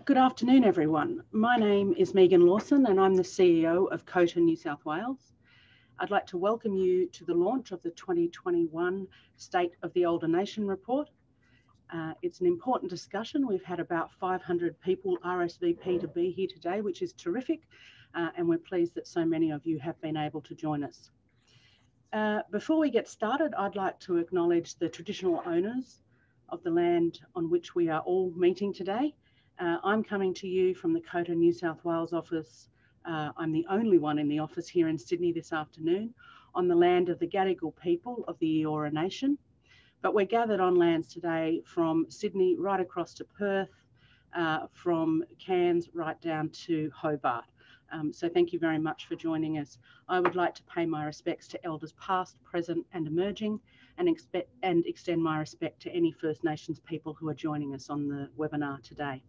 Good afternoon, everyone. My name is Meagan Lawson and I'm the CEO of COTA New South Wales. I'd like to welcome you to the launch of the 2021 State of the Older Nation report. It's an important discussion. We've had about 500 people RSVP to be here today, which is terrific, and we're pleased that so many of you have been able to join us. Before we get started, I'd like to acknowledge the traditional owners of the land on which we are all meeting today. I'm coming to you from the COTA New South Wales office. I'm the only one in the office here in Sydney this afternoon on the land of the Gadigal people of the Eora Nation. But we're gathered on lands today from Sydney right across to Perth, from Cairns right down to Hobart. So thank you very much for joining us. I would like to pay my respects to elders past, present and emerging, and extend my respect to any First Nations people who are joining us on the webinar today.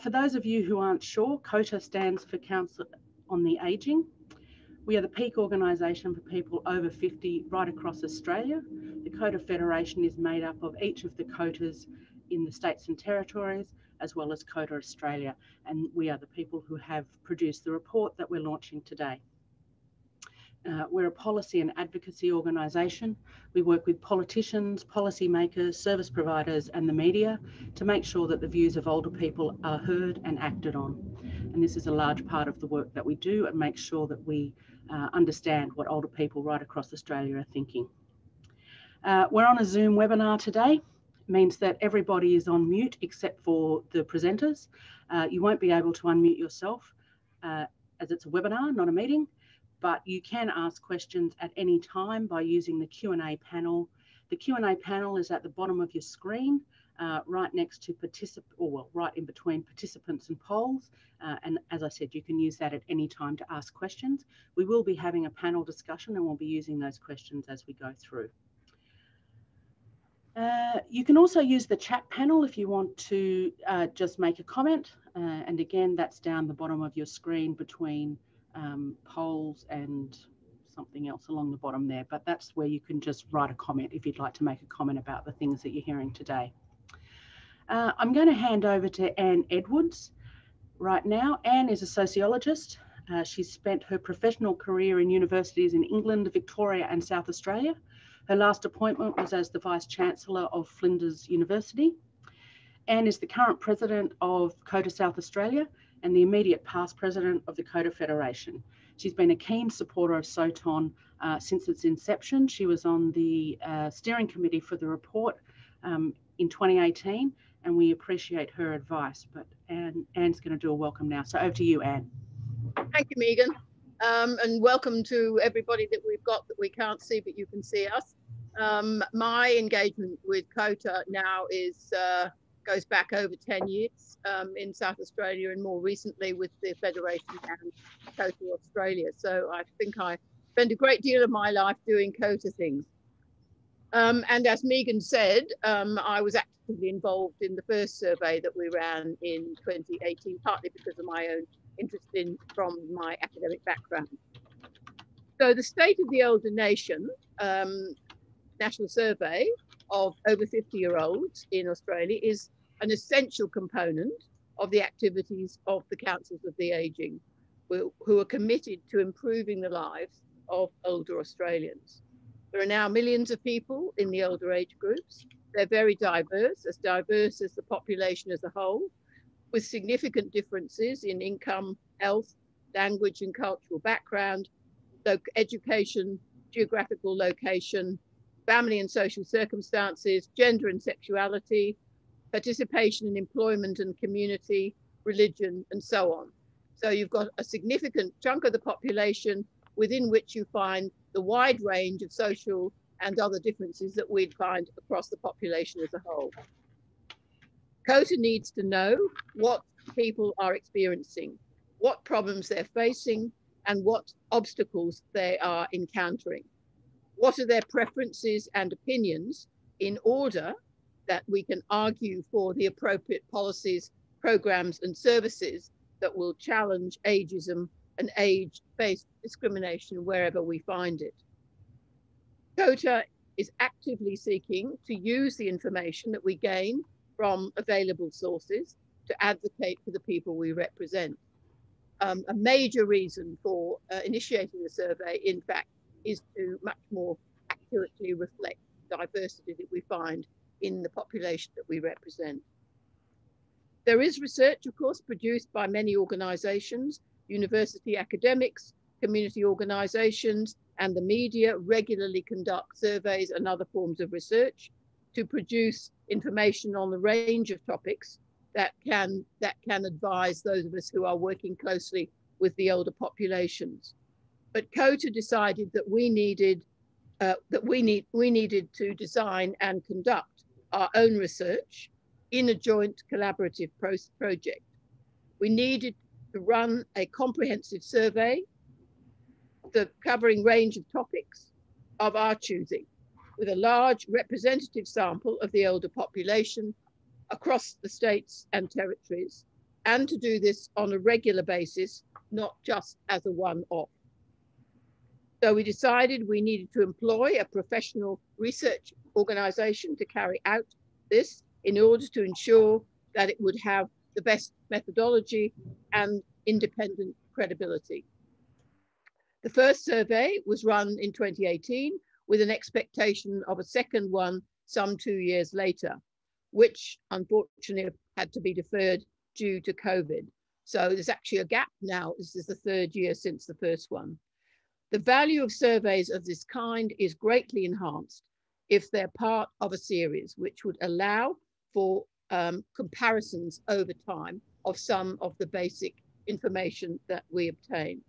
For those of you who aren't sure, COTA stands for Council on the Ageing. We are the peak organisation for people over 50 right across Australia. The COTA Federation is made up of each of the COTAs in the states and territories, as well as COTA Australia, and we are the people who have produced the report that we're launching today. We're a policy and advocacy organisation. We work with politicians, policymakers, service providers and the media to make sure that the views of older people are heard and acted on. And this is a large part of the work that we do and make sure that we understand what older people right across Australia are thinking. We're on a Zoom webinar today. It means that everybody is on mute except for the presenters. You won't be able to unmute yourself as it's a webinar, not a meeting. But you can ask questions at any time by using the Q&A panel. The Q&A panel is at the bottom of your screen, right next to right in between participants and polls. And as I said, you can use that at any time to ask questions. We will be having a panel discussion and we'll be using those questions as we go through. You can also use the chat panel if you want to just make a comment. And again, that's down the bottom of your screen between polls and something else along the bottom there, but that's where you can just write a comment if you'd like to make a comment about the things that you're hearing today. I'm going to hand over to Anne Edwards right now. Anne is a sociologist. She's spent her professional career in universities in England, Victoria and South Australia. Her last appointment was as the Vice-Chancellor of Flinders University. Anne is the current president of COTA South Australia and the immediate past president of the COTA Federation. She's been a keen supporter of SOTON since its inception. She was on the steering committee for the report in 2018, and we appreciate her advice. But Anne's going to do a welcome now. So over to you, Anne. Thank you, Meagan, and welcome to everybody that we've got that we can't see, but you can see us. My engagement with COTA now goes back over 10 years in South Australia and more recently with the Federation and COTA Australia. So I think I spend a great deal of my life doing COTA things. And as Meagan said, I was actively involved in the first survey that we ran in 2018, partly because of my own interest from my academic background. So the State of the Older Nation national survey of over 50-year-olds in Australia is an essential component of the activities of the councils of the ageing, who are committed to improving the lives of older Australians. There are now millions of people in the older age groups. They're very diverse as the population as a whole, with significant differences in income, health, language and cultural background, education, geographical location, family and social circumstances, gender and sexuality, participation in employment and community, religion, and so on. So you've got a significant chunk of the population within which you find the wide range of social and other differences that we'd find across the population as a whole. COTA needs to know what people are experiencing, what problems they're facing, and what obstacles they are encountering. What are their preferences and opinions in order that we can argue for the appropriate policies, programs and services that will challenge ageism and age-based discrimination wherever we find it. COTA is actively seeking to use the information that we gain from available sources to advocate for the people we represent. A major reason for initiating the survey, in fact, is to much more accurately reflect diversity that we find in the population that we represent. There is research, of course, produced by many organisations. University academics, community organisations, and the media regularly conduct surveys and other forms of research to produce information on the range of topics that can advise those of us who are working closely with the older populations. But COTA decided that we needed to design and conduct our own research in a joint collaborative project. We needed to run a comprehensive survey, the covering range of topics of our choosing, with a large representative sample of the older population across the states and territories, and to do this on a regular basis, not just as a one-off. So we decided we needed to employ a professional research organisation to carry out this in order to ensure that it would have the best methodology and independent credibility. The first survey was run in 2018 with an expectation of a second one some 2 years later, which unfortunately had to be deferred due to COVID. So there's actually a gap now. This is the third year since the first one. The value of surveys of this kind is greatly enhanced if they're part of a series, which would allow for comparisons over time of some of the basic information that we obtain.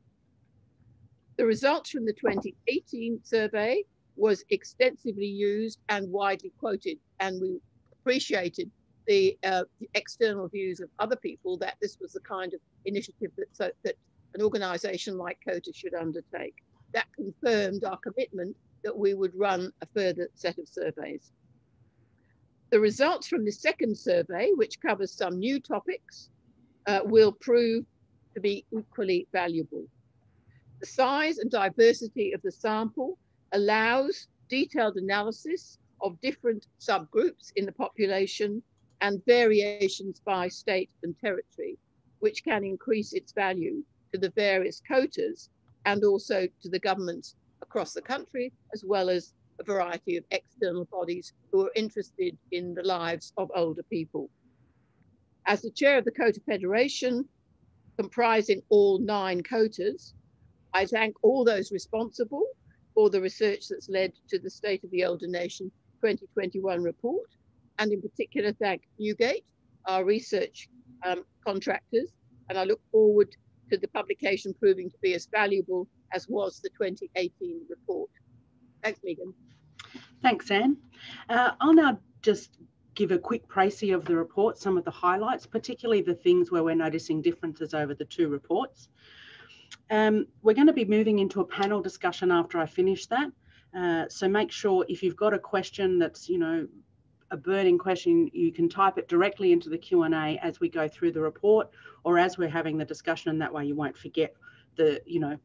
The results from the 2018 survey was extensively used and widely quoted, and we appreciated the external views of other people that this was the kind of initiative that an organisation like COTA should undertake. That confirmed our commitment that we would run a further set of surveys. The results from the second survey, which covers some new topics, will prove to be equally valuable. The size and diversity of the sample allows detailed analysis of different subgroups in the population and variations by state and territory, which can increase its value to the various quotas and also to the governments across the country, as well as a variety of external bodies who are interested in the lives of older people. As the chair of the COTA Federation, comprising all 9 quotas, I thank all those responsible for the research that's led to the State of the Older Nation 2021 report, and in particular thank Newgate, our research contractors, and I look forward to the publication proving to be as valuable as was the 2018 report. Thanks, Meagan. Thanks, Anne. I'll now just give a quick précis of the report, some of the highlights, particularly the things where we're noticing differences over the 2 reports. We're going to be moving into a panel discussion after I finish that. So make sure if you've got a question that's, a burning question, you can type it directly into the Q&A as we go through the report or as we're having the discussion, and that way you won't forget the,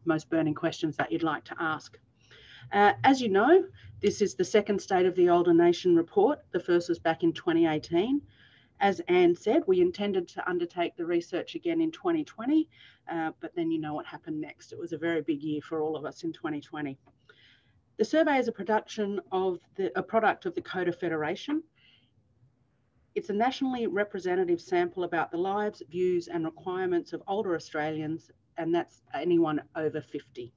most burning questions that you'd like to ask. As you know, this is the second State of the Older Nation report. The first was back in 2018. As Anne said, we intended to undertake the research again in 2020, but then you know what happened next. It was a very big year for all of us in 2020. The survey is a product of the COTA Federation. It's a nationally representative sample about the lives, views and requirements of older Australians, and that's anyone over 50.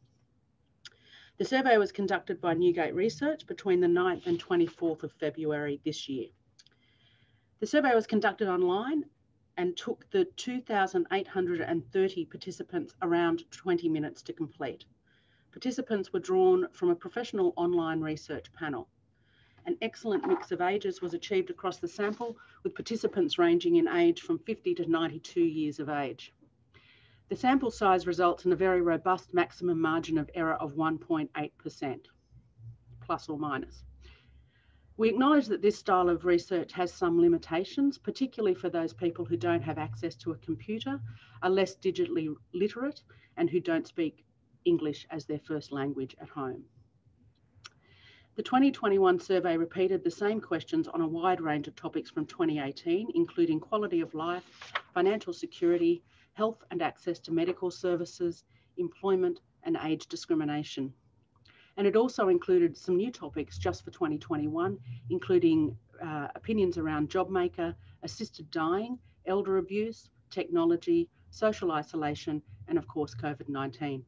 The survey was conducted by Newgate Research between the 9th and 24th of February this year. The survey was conducted online and took the 2,830 participants around 20 minutes to complete. Participants were drawn from a professional online research panel. An excellent mix of ages was achieved across the sample, with participants ranging in age from 50 to 92 years of age. The sample size results in a very robust maximum margin of error of 1.8%, plus or minus. We acknowledge that this style of research has some limitations, particularly for those people who don't have access to a computer, are less digitally literate, and who don't speak English as their first language at home. The 2021 survey repeated the same questions on a wide range of topics from 2018, including quality of life, financial security, health and access to medical services, employment, and age discrimination. And it also included some new topics just for 2021, including opinions around job maker, assisted dying, elder abuse, technology, social isolation, and of course, COVID-19.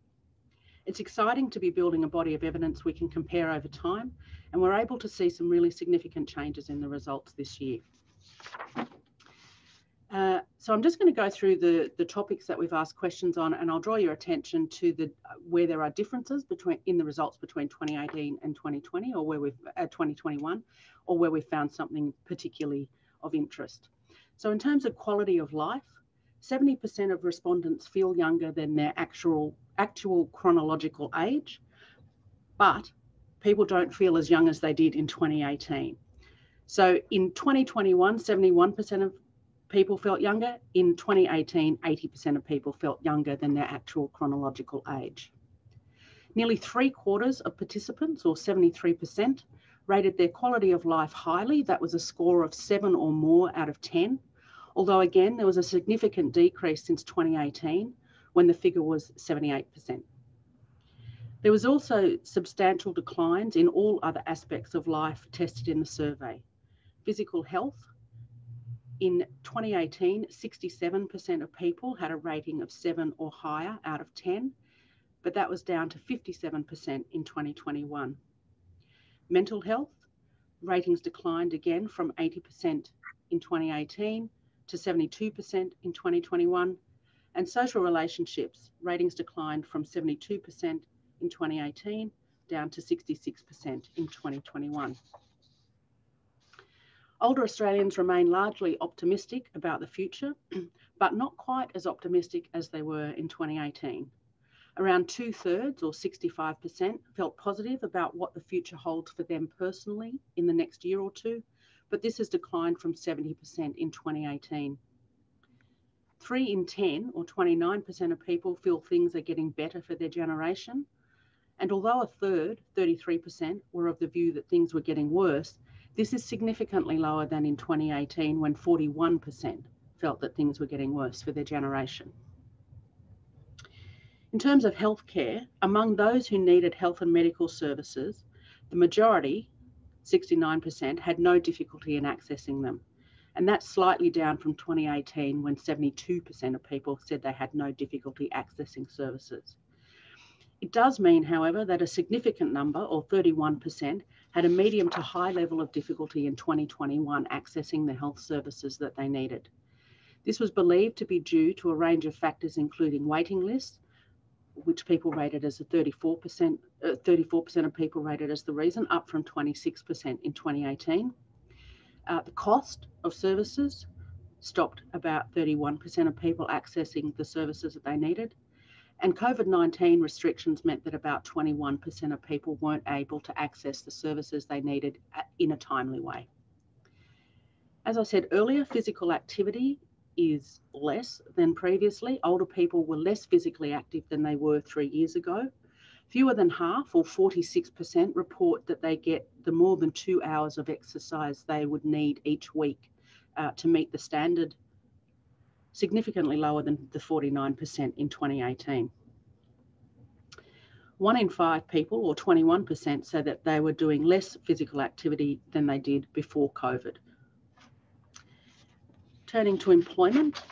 It's exciting to be building a body of evidence we can compare over time, and we're able to see some really significant changes in the results this year. So I'm just going to go through the topics that we've asked questions on, and I'll draw your attention to where there are differences in the results between 2018 and 2020, or where we've 2021, or where we've found something particularly of interest. So in terms of quality of life, 70% of respondents feel younger than their actual chronological age, but people don't feel as young as they did in 2018. So in 2021, 71% of people felt younger. In 2018, 80% of people felt younger than their actual chronological age. Nearly 3/4 of participants, or 73%, rated their quality of life highly. That was a score of 7 or more out of 10. Although again, there was a significant decrease since 2018 when the figure was 78%. There was also substantial declines in all other aspects of life tested in the survey. Physical health. In 2018, 67% of people had a rating of 7 or higher out of 10, but that was down to 57% in 2021. Mental health, ratings declined again from 80% in 2018 to 72% in 2021, and social relationships, ratings declined from 72% in 2018 down to 66% in 2021. Older Australians remain largely optimistic about the future, but not quite as optimistic as they were in 2018. Around 2/3, or 65%, felt positive about what the future holds for them personally in the next year or two, but this has declined from 70% in 2018. 3 in 10, or 29% of people, feel things are getting better for their generation. And although 1/3, 33%, were of the view that things were getting worse, this is significantly lower than in 2018, when 41% felt that things were getting worse for their generation. In terms of healthcare, among those who needed health and medical services, the majority, 69%, had no difficulty in accessing them. And that's slightly down from 2018, when 72% of people said they had no difficulty accessing services. It does mean, however, that a significant number, or 31%, had a medium to high level of difficulty in 2021 accessing the health services that they needed. This was believed to be due to a range of factors, including waiting lists, which people rated as 34% of people rated as the reason, up from 26% in 2018. The cost of services stopped about 31% of people accessing the services that they needed. And COVID-19 restrictions meant that about 21% of people weren't able to access the services they needed in a timely way. As I said earlier, physical activity is less than previously. Older people were less physically active than they were 3 years ago. Fewer than half, or 46%, report that they get the more than 2 hours of exercise they would need each week to meet the standard, significantly lower than the 49% in 2018. 1 in 5 people, or 21%, say that they were doing less physical activity than they did before COVID. Turning to employment,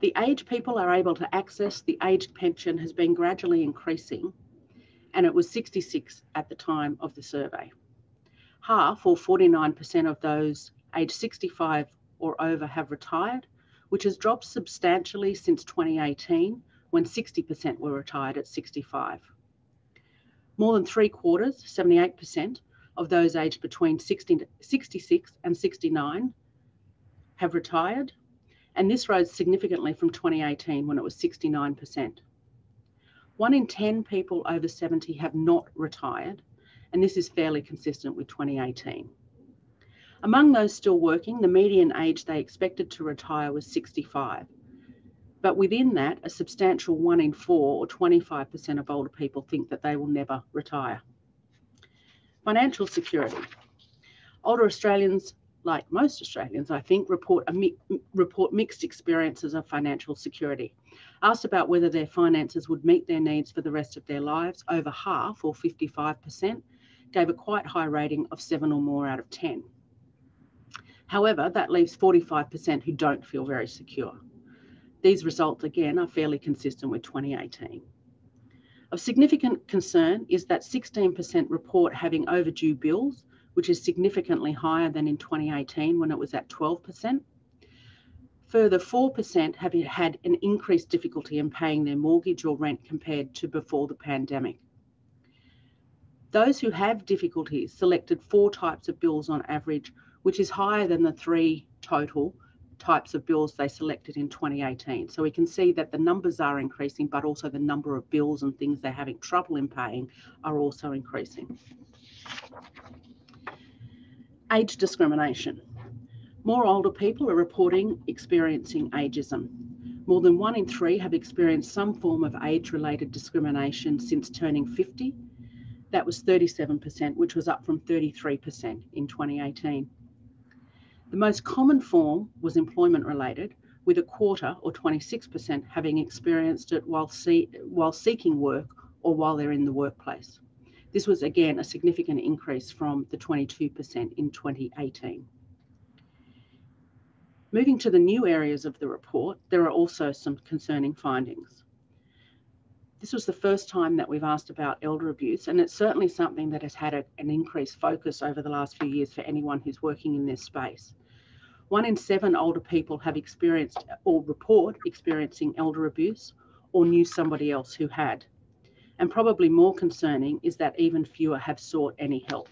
the age people are able to access the aged pension has been gradually increasing, and it was 66 at the time of the survey. Half, or 49%, of those aged 65 or over have retired, which has dropped substantially since 2018, when 60% were retired at 65. More than 3/4, 78%, of those aged between 66 and 69 have retired, and this rose significantly from 2018, when it was 69%. 1 in 10 people over 70 have not retired, and this is fairly consistent with 2018. Among those still working, the median age they expected to retire was 65. But within that, a substantial 1 in 4, or 25%, of older people think that they will never retire. Financial security. Older Australians, like most Australians, I think, report mixed experiences of financial security. Asked about whether their finances would meet their needs for the rest of their lives, over half, or 55%, gave a quite high rating of 7 or more out of 10. However, that leaves 45% who don't feel very secure. These results, again, are fairly consistent with 2018. Of significant concern is that 16% report having overdue bills, which is significantly higher than in 2018 when it was at 12%. Further, 4% have had an increased difficulty in paying their mortgage or rent compared to before the pandemic. Those who have difficulties selected 4 types of bills on average, which is higher than the 3 total types of bills they selected in 2018. So we can see that the numbers are increasing, but also the number of bills and things they're having trouble in paying are also increasing. Age discrimination. More older people are reporting experiencing ageism. More than 1 in 3 have experienced some form of age-related discrimination since turning 50. That was 37%, which was up from 33% in 2018. The most common form was employment-related, with a quarter, or 26%, having experienced it while seeking work or while they're in the workplace. This was, again, a significant increase from the 22% in 2018. Moving to the new areas of the report, there are also some concerning findings. This was the first time that we've asked about elder abuse, and it's certainly something that has had an increased focus over the last few years for anyone who's working in this space. 1 in 7 older people have experienced or report experiencing elder abuse or knew somebody else who had. And probably more concerning is that even fewer have sought any help.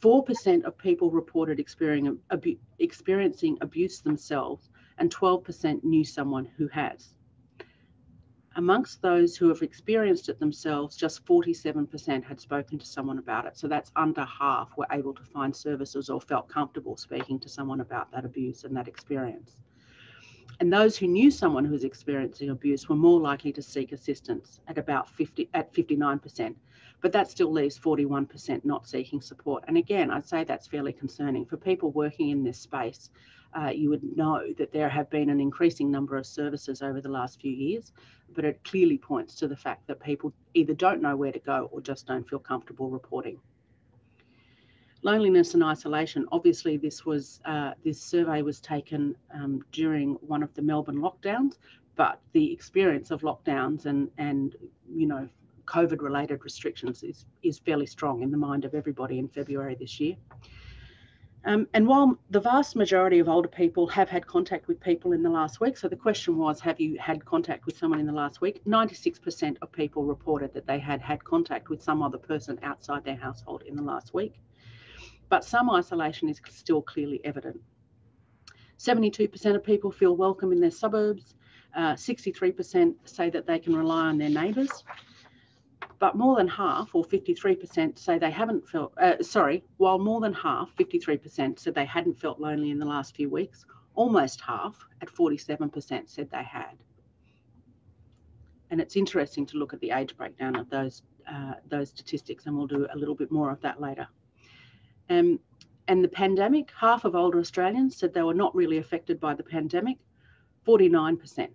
4% of people reported experiencing abuse themselves, and 12% knew someone who has. Amongst those who have experienced it themselves, just 47% had spoken to someone about it. So that's under half were able to find services or felt comfortable speaking to someone about that abuse and that experience. And those who knew someone who was experiencing abuse were more likely to seek assistance at 59%. But that still leaves 41% not seeking support. And again, I'd say that's fairly concerning. For people working in this space, you would know that there have been an increasing number of services over the last few years, but it clearly points to the fact that people either don't know where to go or just don't feel comfortable reporting. Loneliness and isolation. Obviously, this survey was taken during one of the Melbourne lockdowns, but the experience of lockdowns and COVID-related restrictions is fairly strong in the mind of everybody in February this year. And while the vast majority of older people have had contact with people in the last week, so the question was, have you had contact with someone in the last week? 96% of people reported that they had had contact with some other person outside their household in the last week. But some isolation is still clearly evident. 72% of people feel welcome in their suburbs. 63% say that they can rely on their neighbours. But more than half, or 53%, say they haven't felt, while more than half, 53%, said they hadn't felt lonely in the last few weeks, almost half, at 47%, said they had. And it's interesting to look at the age breakdown of those statistics, and we'll do a little bit more of that later. And the pandemic, half of older Australians said they were not really affected by the pandemic. 49%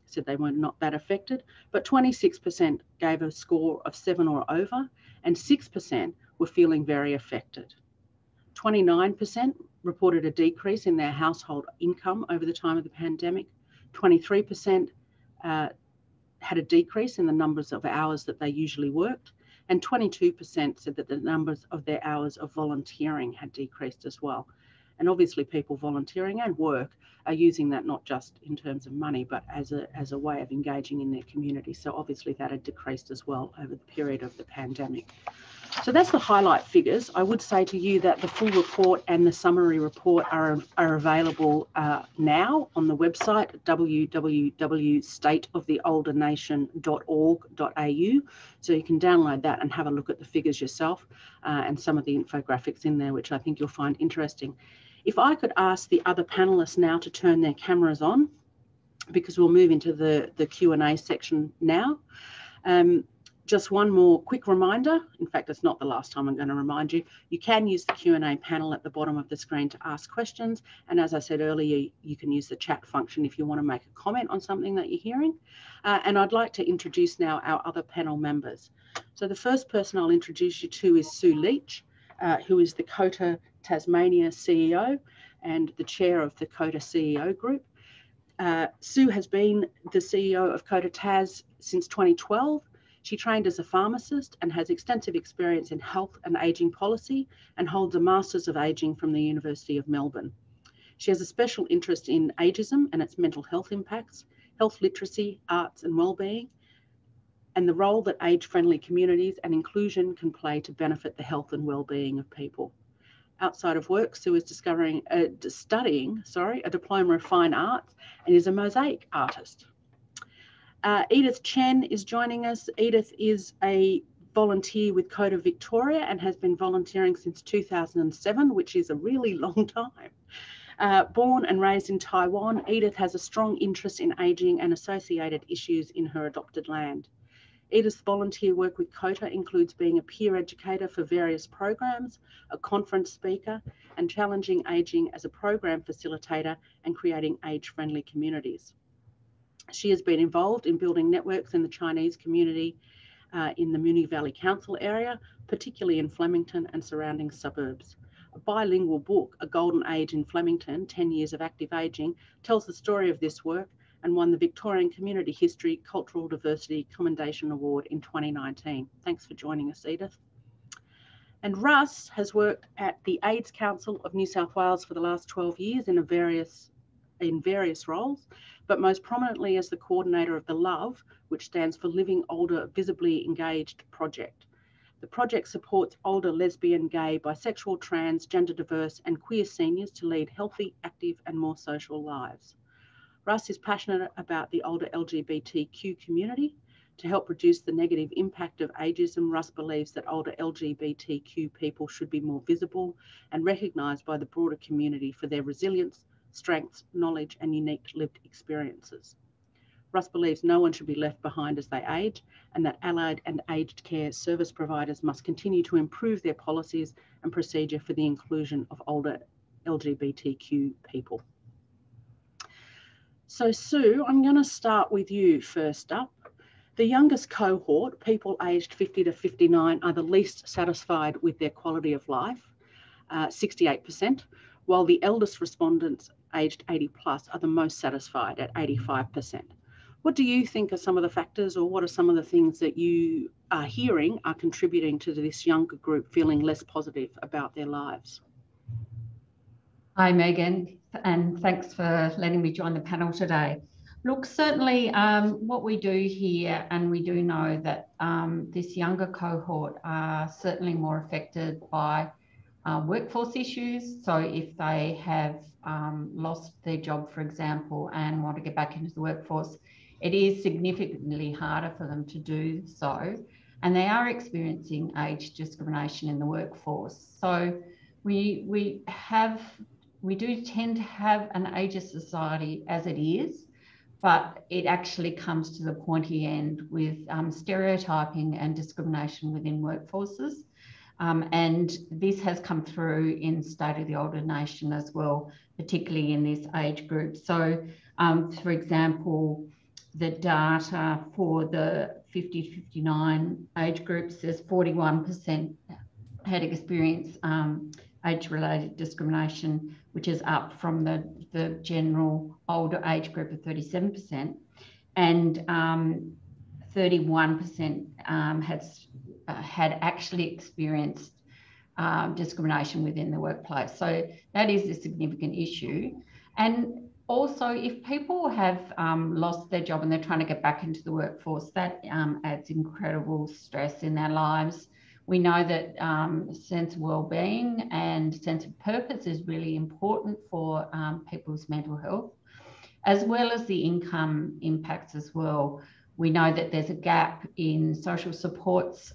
said they were not that affected, but 26% gave a score of 7 or over, and 6% were feeling very affected. 29% reported a decrease in their household income over the time of the pandemic. 23% had a decrease in the numbers of hours that they usually worked, and 22% said that the numbers of their hours of volunteering had decreased as well. And obviously people volunteering and work are using that not just in terms of money, but as a way of engaging in their community. So obviously that had decreased as well over the period of the pandemic. So that's the highlight figures. I would say to you that the full report and the summary report are available now on the website www.stateoftheoldernation.org.au. So you can download that and have a look at the figures yourself and some of the infographics in there, which I think you'll find interesting. If I could ask the other panelists now to turn their cameras on, because we'll move into the Q&A section now. Just one more quick reminder. In fact, it's not the last time I'm going to remind you. You can use the Q&A panel at the bottom of the screen to ask questions. And as I said earlier, you can use the chat function if you want to make a comment on something that you're hearing. And I'd like to introduce now our other panel members. So the first person I'll introduce you to is Sue Leach, who is the COTA Tasmania CEO and the chair of the COTA CEO group. Sue has been the CEO of COTA Tas since 2012. She trained as a pharmacist and has extensive experience in health and ageing policy and holds a Masters of Ageing from the University of Melbourne. She has a special interest in ageism and its mental health impacts, health literacy, arts and wellbeing, and the role that age-friendly communities and inclusion can play to benefit the health and wellbeing of people. Outside of work, Sue is studying a Diploma of Fine Arts and is a mosaic artist. Edith Chen is joining us. Edith is a volunteer with COTA Victoria and has been volunteering since 2007, which is a really long time. Born and raised in Taiwan, Edith has a strong interest in ageing and associated issues in her adopted land. Edith's volunteer work with COTA includes being a peer educator for various programs, a conference speaker, and challenging ageing as a program facilitator and creating age-friendly communities. She has been involved in building networks in the Chinese community in the Moonee Valley Council area, particularly in Flemington and surrounding suburbs. A bilingual book, A Golden Age in Flemington, 10 Years of Active Ageing, tells the story of this work and won the Victorian Community History Cultural Diversity Commendation Award in 2019. Thanks for joining us, Edith. And Russ has worked at the AIDS Council of New South Wales for the last 12 years in various roles, but most prominently as the coordinator of the LOVE, which stands for Living Older Visibly Engaged project. The project supports older lesbian, gay, bisexual, trans, gender diverse and queer seniors to lead healthy, active and more social lives. Russ is passionate about the older LGBTQ community. To help reduce the negative impact of ageism, Russ believes that older LGBTQ people should be more visible and recognised by the broader community for their resilience, strengths, knowledge and unique lived experiences. Russ believes no one should be left behind as they age and that allied and aged care service providers must continue to improve their policies and procedure for the inclusion of older LGBTQ people. So Sue, I'm going to start with you first up. The youngest cohort, people aged 50 to 59, are the least satisfied with their quality of life, 68%, while the eldest respondents aged 80 plus are the most satisfied at 85%. What do you think are some of the factors, or what are some of the things that you are hearing are contributing to this younger group feeling less positive about their lives? Hi, Megan, and thanks for letting me join the panel today. Look, certainly what we do here, and we do know that this younger cohort are certainly more affected by workforce issues. So if they have lost their job, for example, and want to get back into the workforce, it is significantly harder for them to do so. And they are experiencing age discrimination in the workforce. So we do tend to have an ageist society as it is, but it actually comes to the pointy end with stereotyping and discrimination within workforces. And this has come through in State of the Older Nation as well, particularly in this age group. So, for example, the data for the 50 to 59 age group says 41% had experienced age-related discrimination, which is up from the general older age group of 37%, and 31% had actually experienced discrimination within the workplace. So that is a significant issue. And also, if people have lost their job and they're trying to get back into the workforce, that adds incredible stress in their lives. We know that sense of well-being and sense of purpose is really important for people's mental health, as well as the income impacts as well. We know that there's a gap in social supports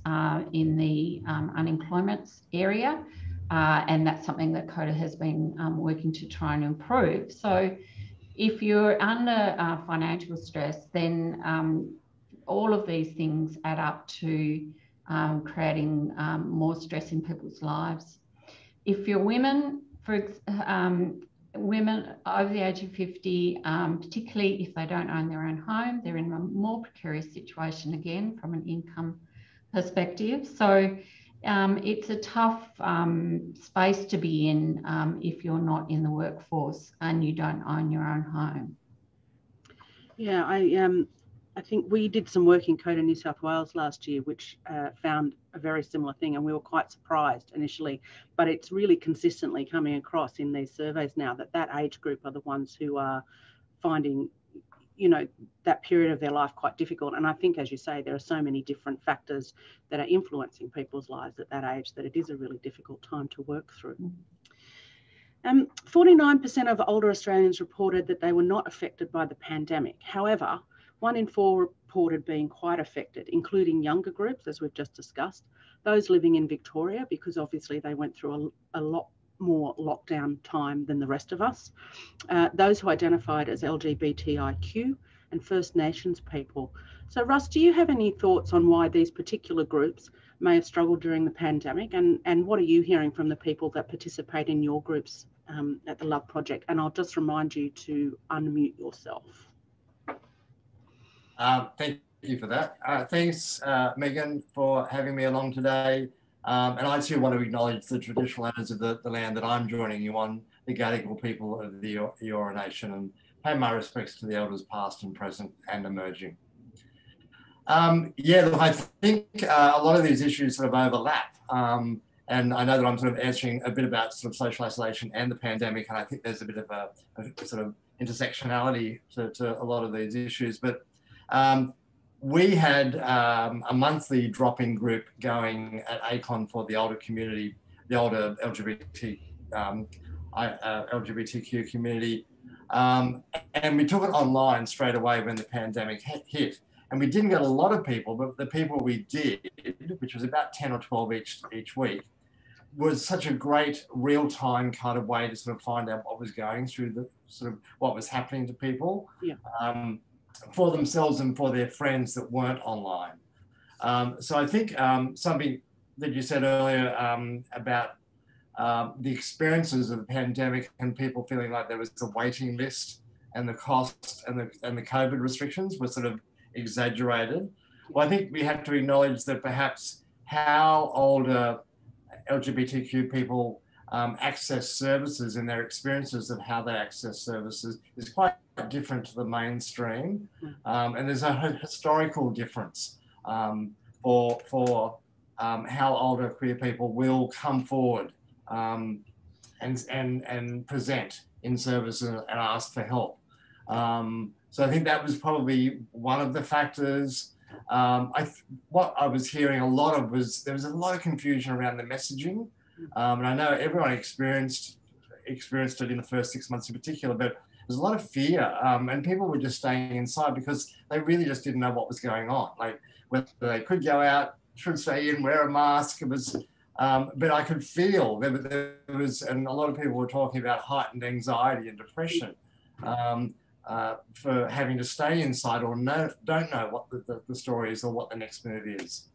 in the unemployment area, and that's something that COTA has been working to try and improve. So if you're under financial stress, then all of these things add up to creating more stress in people's lives. If you're women, women over the age of 50, particularly if they don't own their own home, they're in a more precarious situation again from an income perspective. So it's a tough space to be in if you're not in the workforce and you don't own your own home. Yeah, I think we did some work in COTA New South Wales last year, which found a very similar thing, and we were quite surprised initially, but it's really consistently coming across in these surveys now that that age group are the ones who are finding, you know, that period of their life quite difficult. And I think, as you say, there are so many different factors that are influencing people's lives at that age that it is a really difficult time to work through. 49% of older Australians reported that they were not affected by the pandemic. However, 1 in 4 reported being quite affected, including younger groups, as we've just discussed, those living in Victoria, because obviously they went through a lot more lockdown time than the rest of us, those who identified as LGBTIQ and First Nations people. So Russ, do you have any thoughts on why these particular groups may have struggled during the pandemic, and what are you hearing from the people that participate in your groups at the Love Project? And I'll just remind you to unmute yourself. Thank you for that. Thanks, Meagan, for having me along today. And I too want to acknowledge the traditional owners of the land that I'm joining you on, the Gadigal people of the Eora Nation, and pay my respects to the elders past and present and emerging. Yeah, look, I think a lot of these issues sort of overlap. And I know that I'm sort of answering a bit about sort of social isolation and the pandemic, and I think there's a bit of a sort of intersectionality to a lot of these issues. But we had a monthly drop-in group going at ACON for the older community, the older LGBTQ community. And we took it online straight away when the pandemic hit. And we didn't get a lot of people, but the people we did, which was about 10 or 12 each week, was such a great real-time kind of way to sort of find out what was going through, the sort of what was happening to people. Yeah. For themselves and for their friends that weren't online. So I think something that you said earlier about the experiences of the pandemic and people feeling like there was a waiting list and the cost and the COVID restrictions were sort of exaggerated. Well, I think we have to acknowledge that perhaps how older LGBTQ people access services and their experiences of how they access services is quite different to the mainstream. And there's a historical difference for how older queer people will come forward and present in services and ask for help. So I think that was probably one of the factors. What I was hearing a lot of was there was a lot of confusion around the messaging. And I know everyone experienced it in the first 6 months in particular, but there's a lot of fear and people were just staying inside because they really just didn't know what was going on. Like whether they could go out, should stay in, wear a mask. It was, but I could feel there was, and a lot of people were talking about heightened anxiety and depression for having to stay inside or don't know what the story is or what the next move is.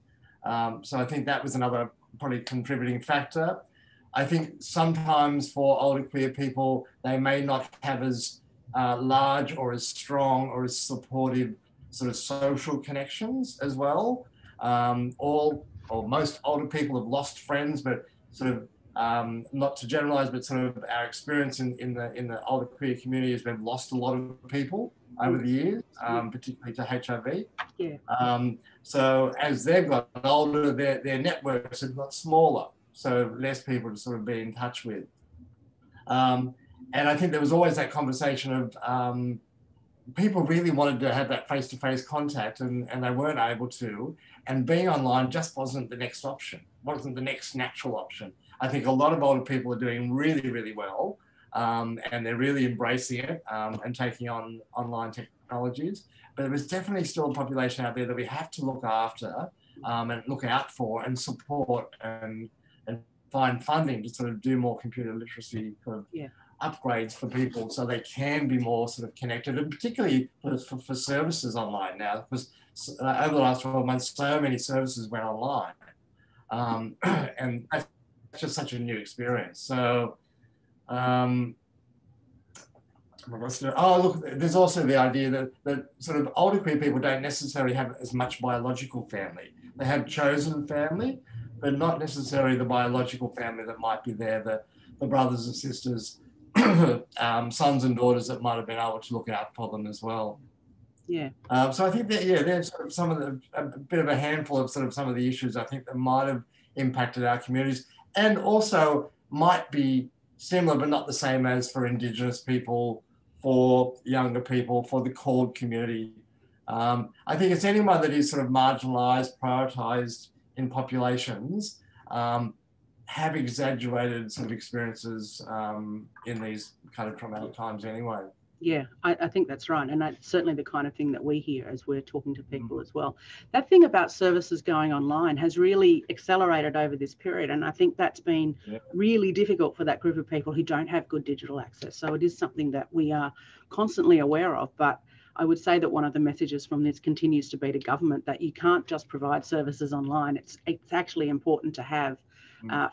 So I think that was another probably contributing factor. I think sometimes for older queer people, they may not have as large or as strong or as supportive sort of social connections as well. Or most older people have lost friends, but sort of not to generalize, but sort of our experience in the older queer community is we've lost a lot of people over the years, particularly to HIV. Yeah. So as they've got older, their networks have got smaller, so less people to sort of be in touch with. And I think there was always that conversation of people really wanted to have that face-to-face contact and they weren't able to. And being online just wasn't the next option, wasn't the next natural option. I think a lot of older people are doing really, really well and they're really embracing it and taking on online technologies. But there was definitely still a population out there that we have to look after and look out for and support and find funding to sort of do more computer literacy sort of upgrades for people so they can be more sort of connected, and particularly for services online now, because over the last 12 months, so many services went online. And that's just such a new experience. So, oh, look, there's also the idea that sort of older queer people don't necessarily have as much biological family. They have chosen family, but not necessarily the biological family that might be there, the brothers and sisters, sons and daughters that might have been able to look out for them as well. Yeah. So I think that, yeah, there's sort of some of a bit of a handful of sort of some of the issues I think that might have impacted our communities, and also might be similar but not the same as for Indigenous people, for younger people, for the CORD community. I think it's anyone that is sort of marginalised, prioritised in populations, have exaggerated sort of experiences in these kind of traumatic times anyway. Yeah, I think that's right. And that's certainly the kind of thing that we hear as we're talking to people as well. That thing about services going online has really accelerated over this period. And I think that's been really difficult for that group of people who don't have good digital access. So it is something that we are constantly aware of. But I would say that one of the messages from this continues to be to government that you can't just provide services online. It's actually important to have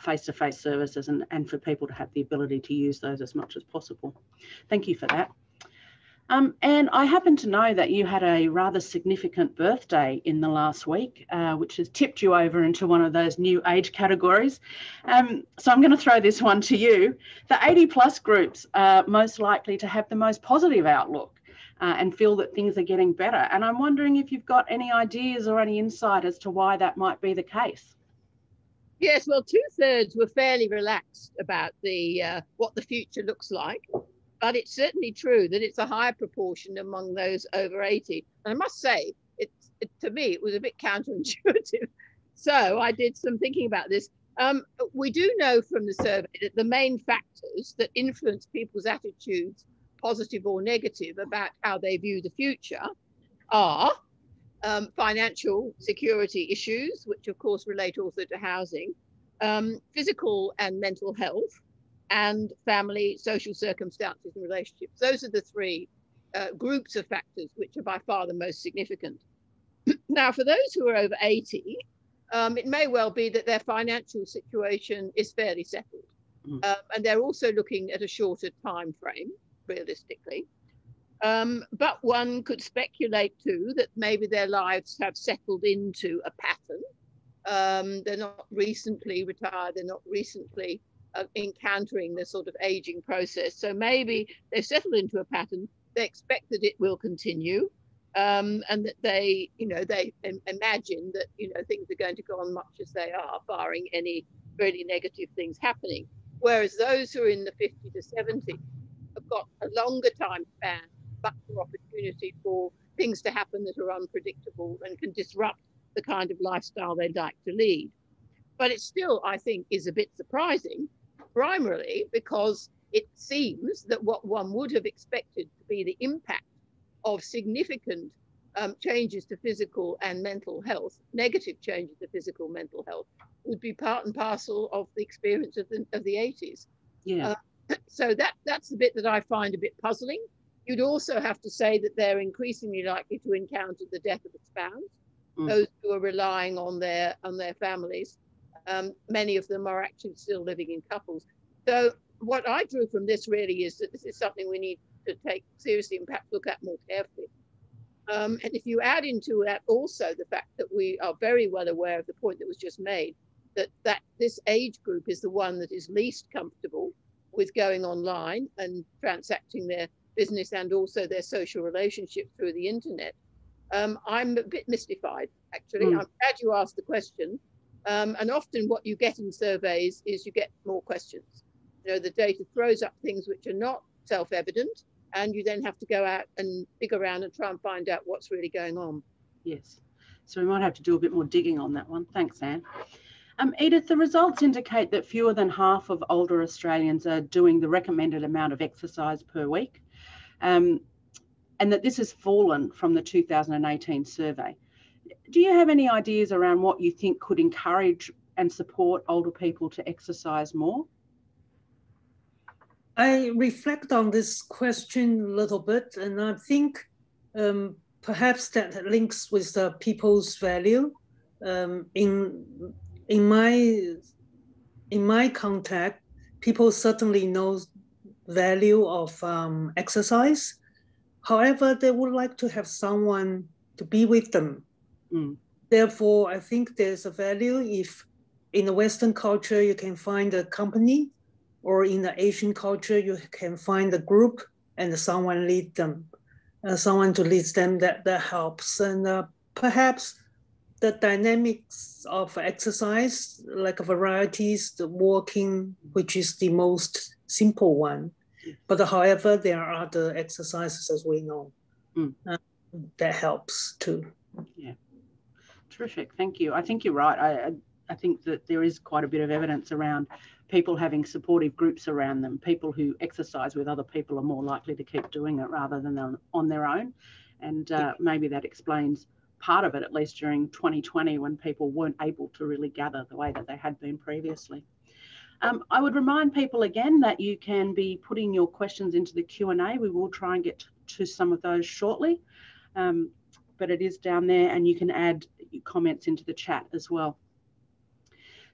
face-to-face services and for people to have the ability to use those as much as possible. Thank you for that. And I happen to know that you had a rather significant birthday in the last week, which has tipped you over into one of those new age categories. So I'm going to throw this one to you. The 80+ groups are most likely to have the most positive outlook and feel that things are getting better. And I'm wondering if you've got any ideas or any insight as to why that might be the case. Yes, well, 2/3 were fairly relaxed about the what the future looks like. But it's certainly true that it's a higher proportion among those over 80. And I must say, to me, it was a bit counterintuitive. So I did some thinking about this. We do know from the survey that the main factors that influence people's attitudes, positive or negative, about how they view the future are financial security issues, which of course relate also to housing, physical and mental health, and family, social circumstances and relationships. Those are the three groups of factors which are by far the most significant. Now, for those who are over 80, it may well be that their financial situation is fairly settled. And they're also looking at a shorter time frame, realistically. But one could speculate too that maybe their lives have settled into a pattern. They're not recently retired, they're not recently encountering the sort of aging process. So maybe they've settled into a pattern, they expect that it will continue, and that they imagine that, things are going to go on much as they are, barring any really negative things happening. Whereas those who are in the 50 to 70 have got a longer time span, much more opportunity for things to happen that are unpredictable and can disrupt the kind of lifestyle they'd like to lead. But it still, I think, is a bit surprising, primarily because it seems that what one would have expected to be the impact of significant changes to physical and mental health, negative changes to physical and mental health, would be part and parcel of the experience of the 80s. Yeah. So that's the bit that I find a bit puzzling. You'd also have to say that they're increasingly likely to encounter the death of a spouse, those who are relying on their families. Many of them are actually still living in couples. So what I drew from this really is that this is something we need to take seriously and perhaps look at more carefully. And if you add into that also the fact that we are very well aware of the point that was just made, that this age group is the one that is least comfortable with going online and transacting their business and also their social relationship through the internet, I'm a bit mystified, actually. I'm glad you asked the question. And often what you get in surveys is you get more questions. The data throws up things which are not self-evident, and you then have to go out and dig around and try and find out what's really going on. Yes. So we might have to do a bit more digging on that one. Thanks, Anne. Edith, the results indicate that fewer than half of older Australians are doing the recommended amount of exercise per week, and that this has fallen from the 2018 survey. Do you have any ideas around what you think could encourage and support older people to exercise more? I reflect on this question a little bit, and I think perhaps that links with the people's value. In my contact, people certainly know value of exercise. However, they would like to have someone to be with them. Therefore, I think there's a value if in the Western culture, you can find a company, or in the Asian culture, you can find a group and someone lead them, someone to lead them that helps. And perhaps the dynamics of exercise, like varieties, the walking, which is the most simple one. But however, there are other exercises, as we know, that helps too. Yeah, terrific. Thank you. I think you're right. I think that there is quite a bit of evidence around people having supportive groups around them. People who exercise with other people are more likely to keep doing it rather than on their own. And maybe that explains part of it, at least during 2020, when people weren't able to really gather the way that they had been previously. I would remind people again that you can be putting your questions into the Q&A. We will try and get to some of those shortly, but it is down there, and you can add comments into the chat as well.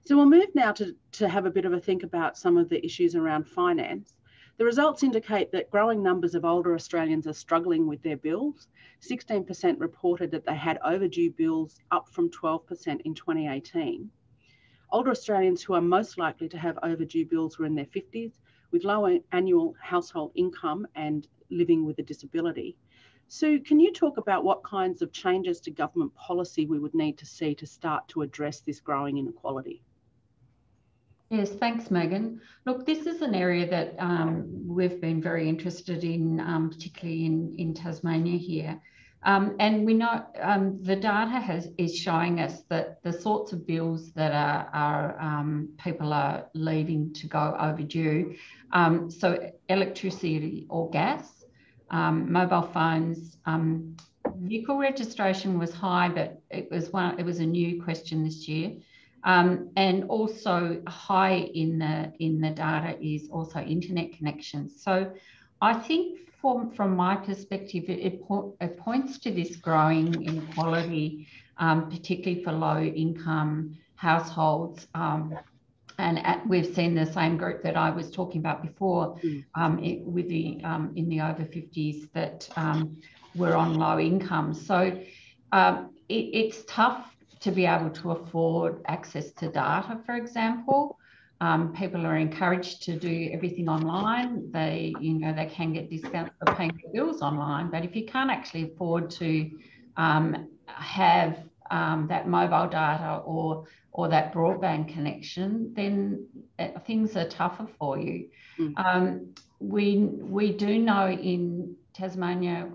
So we'll move now to have a bit of a think about some of the issues around finance. The results indicate that growing numbers of older Australians are struggling with their bills. 16% reported that they had overdue bills, up from 12% in 2018. Older Australians who are most likely to have overdue bills were in their 50s, with low annual household income and living with a disability. Sue, can you talk about what kinds of changes to government policy we would need to see to start to address this growing inequality? Yes, thanks, Megan. Look, this is an area that we've been very interested in, particularly in Tasmania here. And we know the data is showing us that the sorts of bills that people are leaving to go overdue, so electricity or gas, mobile phones, vehicle registration was high, but it was a new question this year. And also high in the data is also internet connections. So I think from my perspective, it points to this growing inequality, particularly for low income households. And we've seen the same group that I was talking about before, with the in the over 50s that were on low income. So it's tough to be able to afford access to data, for example. People are encouraged to do everything online. They can get discounts for paying their bills online, but if you can't actually afford to have that mobile data or that broadband connection, then things are tougher for you. We do know in Tasmania,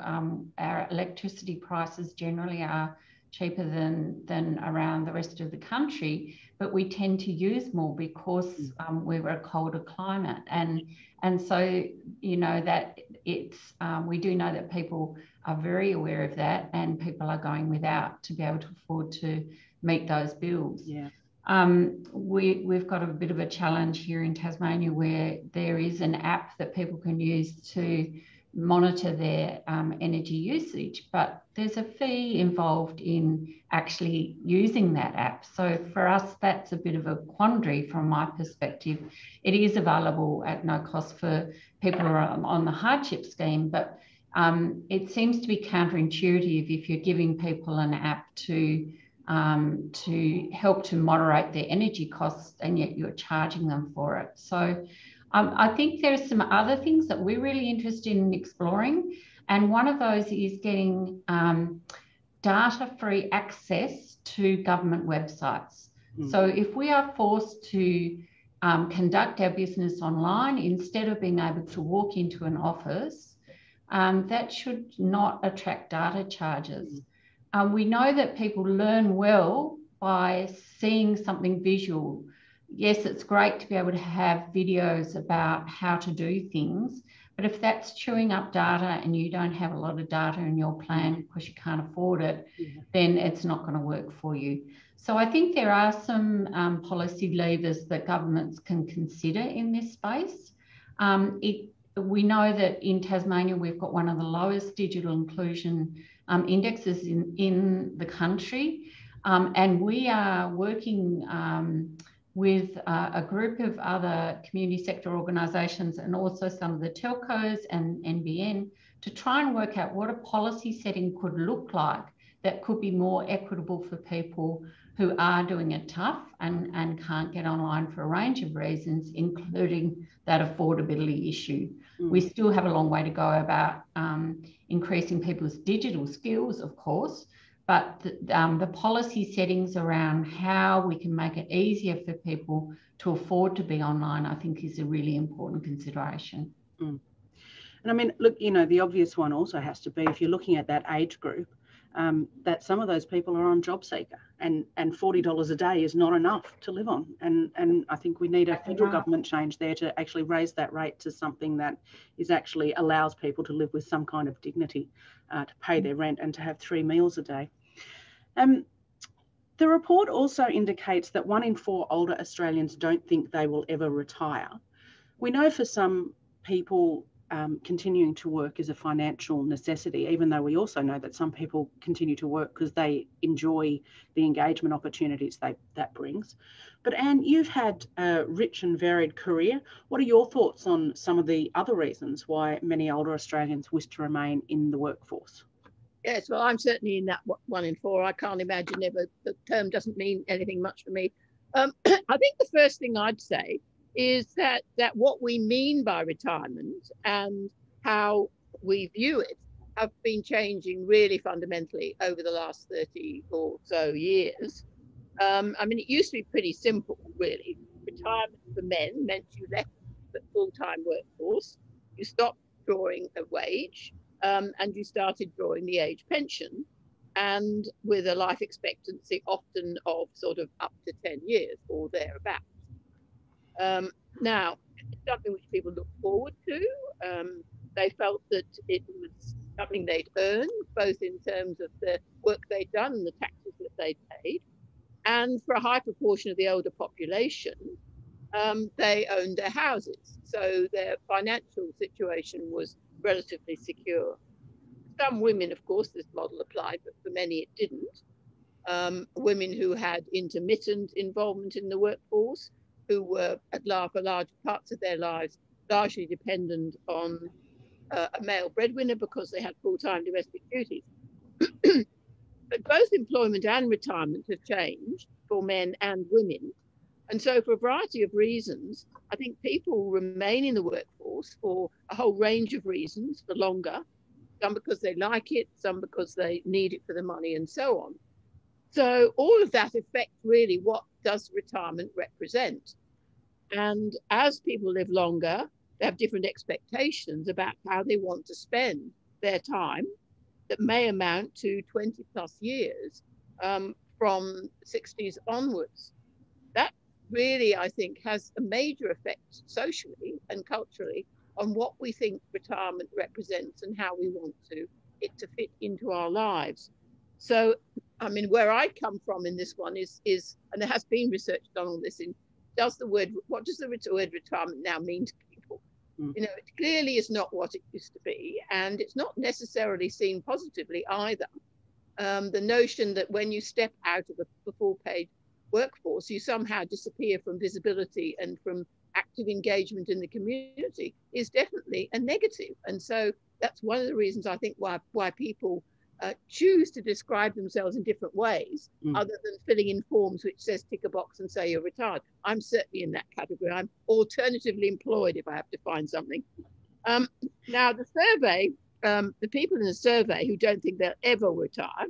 our electricity prices generally are cheaper than around the rest of the country, but we tend to use more because we're a colder climate, and so that it's we do know that people are very aware of that, and people are going without to be able to afford to meet those bills. Yeah. We've got a bit of a challenge here in Tasmania where there is an app that people can use to monitor their energy usage, but there's a fee involved in actually using that app. So for us, that's a bit of a quandary from my perspective. It is available at no cost for people who are on the hardship scheme, but it seems to be counterintuitive if you're giving people an app to help to moderate their energy costs, and yet you're charging them for it. So I think there's some other things that we're really interested in exploring, and one of those is getting data-free access to government websites. So if we are forced to conduct our business online instead of being able to walk into an office, that should not attract data charges. We know that people learn well by seeing something visual. Yes, it's great to be able to have videos about how to do things, but if that's chewing up data and you don't have a lot of data in your plan because you can't afford it, then it's not going to work for you. So I think there are some policy levers that governments can consider in this space. We know that in Tasmania, we've got one of the lowest digital inclusion indexes in the country. And we are working with a group of other community sector organisations and also some of the telcos and NBN to try and work out what a policy setting could look like that could be more equitable for people who are doing it tough and can't get online for a range of reasons, including that affordability issue. We still have a long way to go about increasing people's digital skills, of course, but the policy settings around how we can make it easier for people to afford to be online, I think, is a really important consideration. And I mean, look, you know, the obvious one also has to be, if you're looking at that age group, that some of those people are on JobSeeker, and $40 a day is not enough to live on. And I think we need a federal government change there to actually raise that rate to something that is actually allows people to live with some kind of dignity, to pay their rent and to have 3 meals a day. The report also indicates that 1 in 4 older Australians don't think they will ever retire. We know for some people, continuing to work is a financial necessity, even though we also know that some people continue to work because they enjoy the engagement opportunities that brings. But Anne, you've had a rich and varied career. What are your thoughts on some of the other reasons why many older Australians wish to remain in the workforce? Yes, well, I'm certainly in that 1 in 4. I can't imagine ever. The term doesn't mean anything much for me. I think the first thing I'd say is that what we mean by retirement and how we view it have been changing really fundamentally over the last 30 or so years. I mean, it used to be pretty simple, really. Retirement for men meant you left the full-time workforce, you stopped drawing a wage, and you started drawing the age pension, and with a life expectancy often of sort of up to 10 years or thereabouts. Now, it's something which people look forward to. They felt that it was something they'd earned, both in terms of the work they'd done and the taxes that they'd paid. And for a high proportion of the older population, they owned their houses. So their financial situation was relatively secure. Some women, of course, this model applied, but for many it didn't. Women who had intermittent involvement in the workforce, who were for large parts of their lives largely dependent on a male breadwinner because they had full-time domestic duties. But both employment and retirement have changed for men and women. And so for a variety of reasons, I think people remain in the workforce for a whole range of reasons for longer, some because they like it, some because they need it for the money and so on. So all of that affects really what does retirement represent. And as people live longer, they have different expectations about how they want to spend their time that may amount to 20 plus years from 60s onwards. That really, I think, has a major effect socially and culturally on what we think retirement represents and how we want it to fit into our lives. So, I mean, where I come from in this one is, and there has been research done on this, what does the word retirement now mean to people? You know, it clearly is not what it used to be, and it's not necessarily seen positively either. The notion that when you step out of the full-paid workforce, you somehow disappear from visibility and from active engagement in the community is definitely a negative. And so that's one of the reasons I think why people choose to describe themselves in different ways, other than filling in forms which says tick a box and say you're retired. I'm certainly in that category. I'm alternatively employed if I have to find something. Now, the survey, the people in the survey who don't think they'll ever retire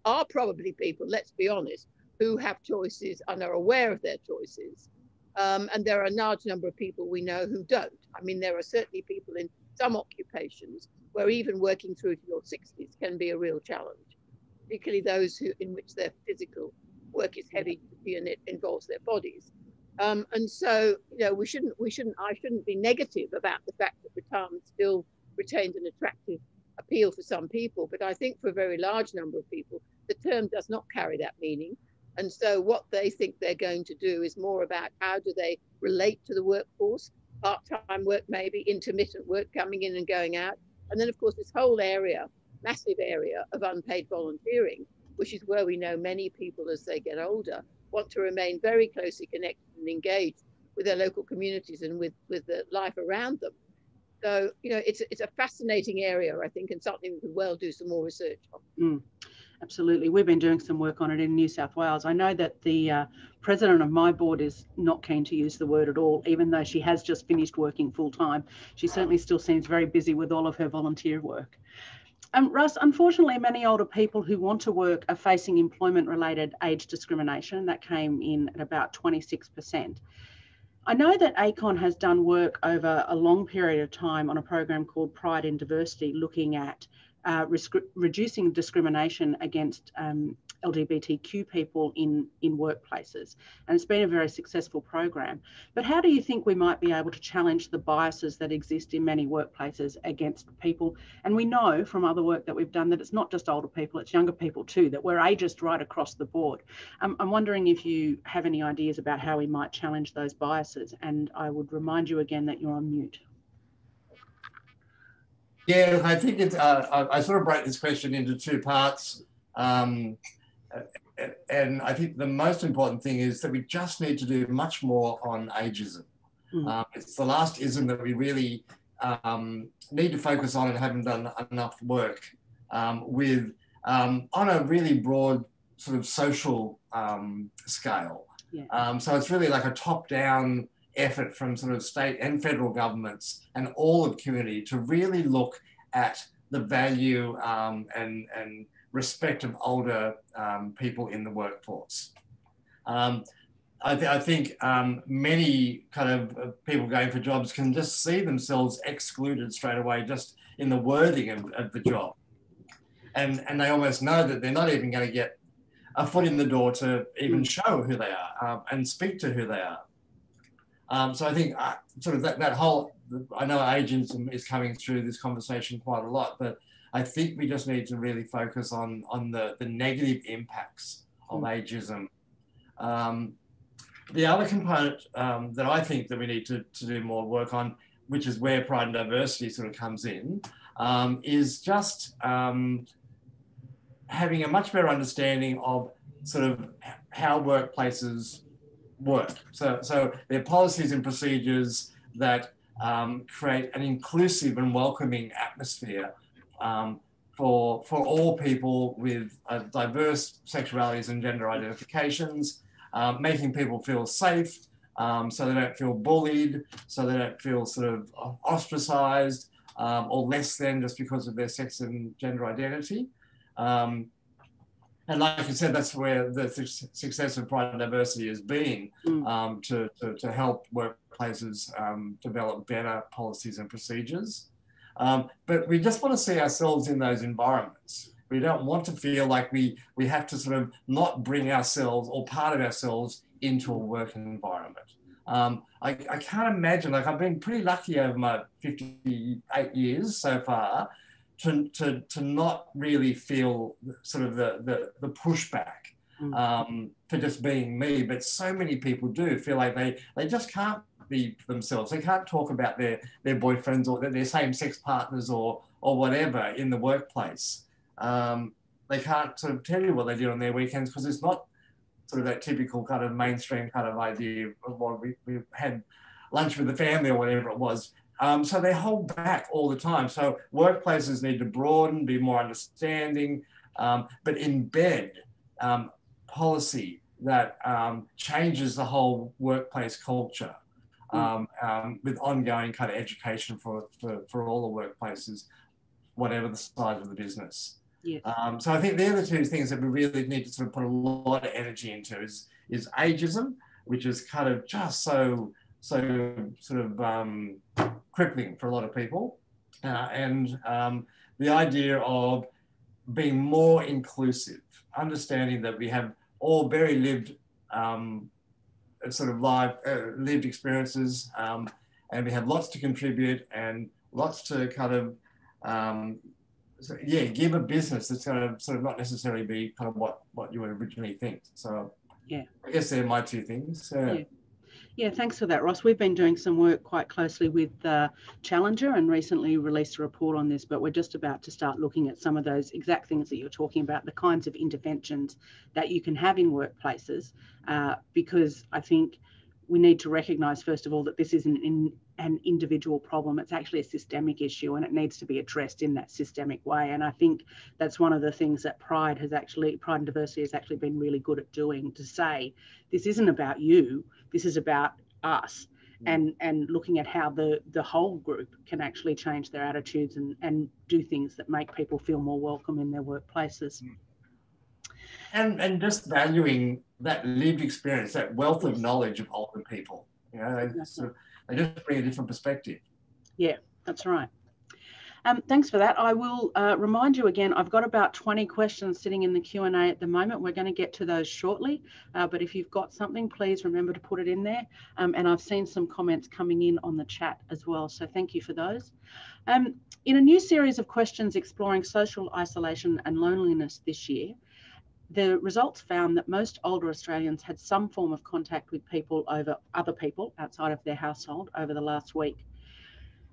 are probably people, let's be honest, who have choices and are aware of their choices. And there are a large number of people we know who don't. I mean, there are certainly people in some occupations where even working through to your 60s can be a real challenge, particularly those in which their physical work is heavy and it involves their bodies. And so, you know, I shouldn't be negative about the fact that retirement still retains an attractive appeal for some people, but I think for a very large number of people, the term does not carry that meaning. And so what they think they're going to do is more about how do they relate to the workforce, part-time work, maybe intermittent work coming in and going out. And then, of course, this whole area massive area of unpaid volunteering, which is where we know many people as they get older want to remain very closely connected and engaged with their local communities and with the life around them. So, you know, it's a fascinating area, I think, and something we could well do some more research on. Absolutely. We've been doing some work on it in New South Wales. I know that the president of my board is not keen to use the word at all, even though she has just finished working full time. She certainly still seems very busy with all of her volunteer work. Russ, unfortunately, many older people who want to work are facing employment-related age discrimination. That came in at about 26%. I know that ACON has done work over a long period of time on a program called Pride in Diversity, looking at reducing discrimination against LGBTQ people in workplaces. And it's been a very successful program. But how do you think we might be able to challenge the biases that exist in many workplaces against people? And we know from other work that we've done that it's not just older people, it's younger people too, that we're ageist right across the board. I'm wondering if you have any ideas about how we might challenge those biases. And I would remind you again that you're on mute. Yeah, I think it's, I sort of break this question into two parts. And I think the most important thing is that we just need to do much more on ageism. It's the last ism that we really need to focus on and haven't done enough work with on a really broad sort of social scale. Yeah. So it's really like a top-down effort from sort of state and federal governments and all of community to really look at the value and respect of older people in the workforce. I think many kind of people going for jobs can just see themselves excluded straight away just in the wording of the job. And they almost know that they're not even going to get a foot in the door to even show who they are and speak to who they are. So I think sort of that whole, I know ageism is coming through this conversation quite a lot, but I think we just need to really focus on the negative impacts of ageism. The other component that I think that we need to do more work on, which is where Pride and Diversity sort of comes in, is just having a much better understanding of sort of how workplaces work. So there are policies and procedures that create an inclusive and welcoming atmosphere for all people with diverse sexualities and gender identifications, making people feel safe, so they don't feel bullied, so they don't feel sort of ostracized or less than just because of their sex and gender identity. And like you said, that's where the success of Pride and Diversity has been, to help workplaces develop better policies and procedures. But we just want to see ourselves in those environments. We don't want to feel like we have to sort of not bring ourselves or part of ourselves into a work environment. I can't imagine, like I've been pretty lucky over my 58 years so far to not really feel sort of the pushback for just being me, but so many people do feel like they just can't be themselves. They can't talk about their boyfriends or their same-sex partners or whatever in the workplace. They can't sort of tell you what they do on their weekends because it's not sort of that typical kind of mainstream kind of idea of what we had lunch with the family or whatever it was. So they hold back all the time. So workplaces need to broaden, be more understanding, but embed policy that changes the whole workplace culture with ongoing kind of education for all the workplaces, whatever the size of the business. Yes. So I think they're the two things that we really need to sort of put a lot of energy into is ageism, which is kind of just so sort of crippling for a lot of people, and the idea of being more inclusive, understanding that we have all very lived sort of lived experiences, and we have lots to contribute and lots to kind of give a business that's going to sort of not necessarily be kind of what you would originally think. So yeah, I guess they're my two things. Yeah, thanks for that, Ross. We've been doing some work quite closely with Challenger and recently released a report on this, but we're just about to start looking at some of those exact things that you're talking about, the kinds of interventions that you can have in workplaces, because I think we need to recognise, first of all, that this isn't an individual problem. It's actually a systemic issue and it needs to be addressed in that systemic way. And I think that's one of the things that Pride and Diversity has actually been really good at doing, to say, this isn't about you, this is about us, and looking at how the whole group can actually change their attitudes and do things that make people feel more welcome in their workplaces. And just valuing that lived experience, that wealth of knowledge of older people. You know, they just bring a different perspective. Yeah, that's right. Thanks for that. I will remind you again, I've got about 20 questions sitting in the Q&A at the moment. We're going to get to those shortly, but if you've got something, please remember to put it in there. And I've seen some comments coming in on the chat as well, so thank you for those. In a new series of questions exploring social isolation and loneliness this year, the results found that most older Australians had some form of contact with other people outside of their household over the last week.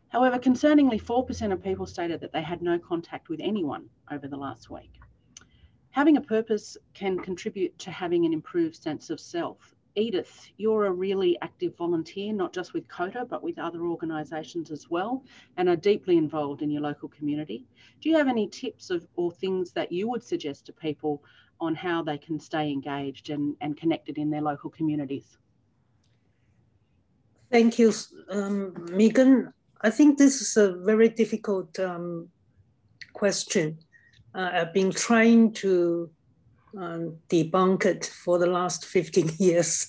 However, concerningly, 4% of people stated that they had no contact with anyone over the last week. Having a purpose can contribute to having an improved sense of self. Edith, you're a really active volunteer, not just with COTA, but with other organisations as well, and are deeply involved in your local community. Do you have any tips or things that you would suggest to people on how they can stay engaged and connected in their local communities? Thank you, Meagan. I think this is a very difficult question. I've been trying to debunk it for the last 15 years,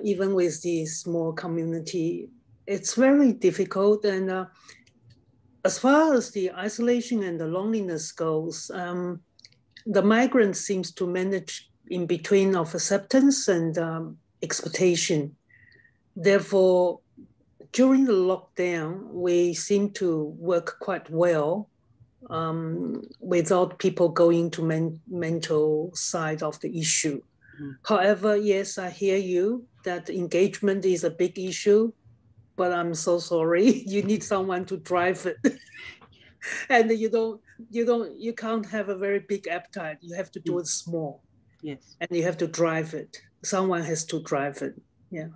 even with the small community. It's very difficult. And as far as the isolation and the loneliness goes, the migrant seems to manage in between of acceptance and expectation. Therefore, during the lockdown, we seem to work quite well without people going to mental side of the issue. However, yes, I hear you that engagement is a big issue, but I'm so sorry. You need someone to drive it. And you can't have a very big appetite. You have to do it small. Yes. And you have to drive it. Someone has to drive it. Yeah.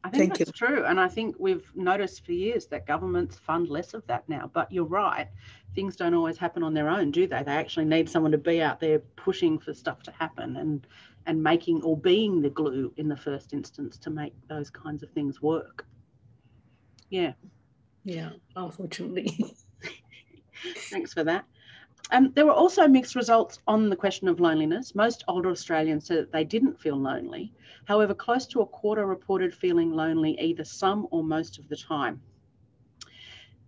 I think that's true. And I think we've noticed for years that governments fund less of that now. But you're right. Things don't always happen on their own, do they? They actually need someone to be out there pushing for stuff to happen and making or being the glue in the first instance to make those kinds of things work. Yeah. Yeah, unfortunately. Thanks for that. There were also mixed results on the question of loneliness. Most older Australians said that they didn't feel lonely. However, close to a quarter reported feeling lonely either some or most of the time.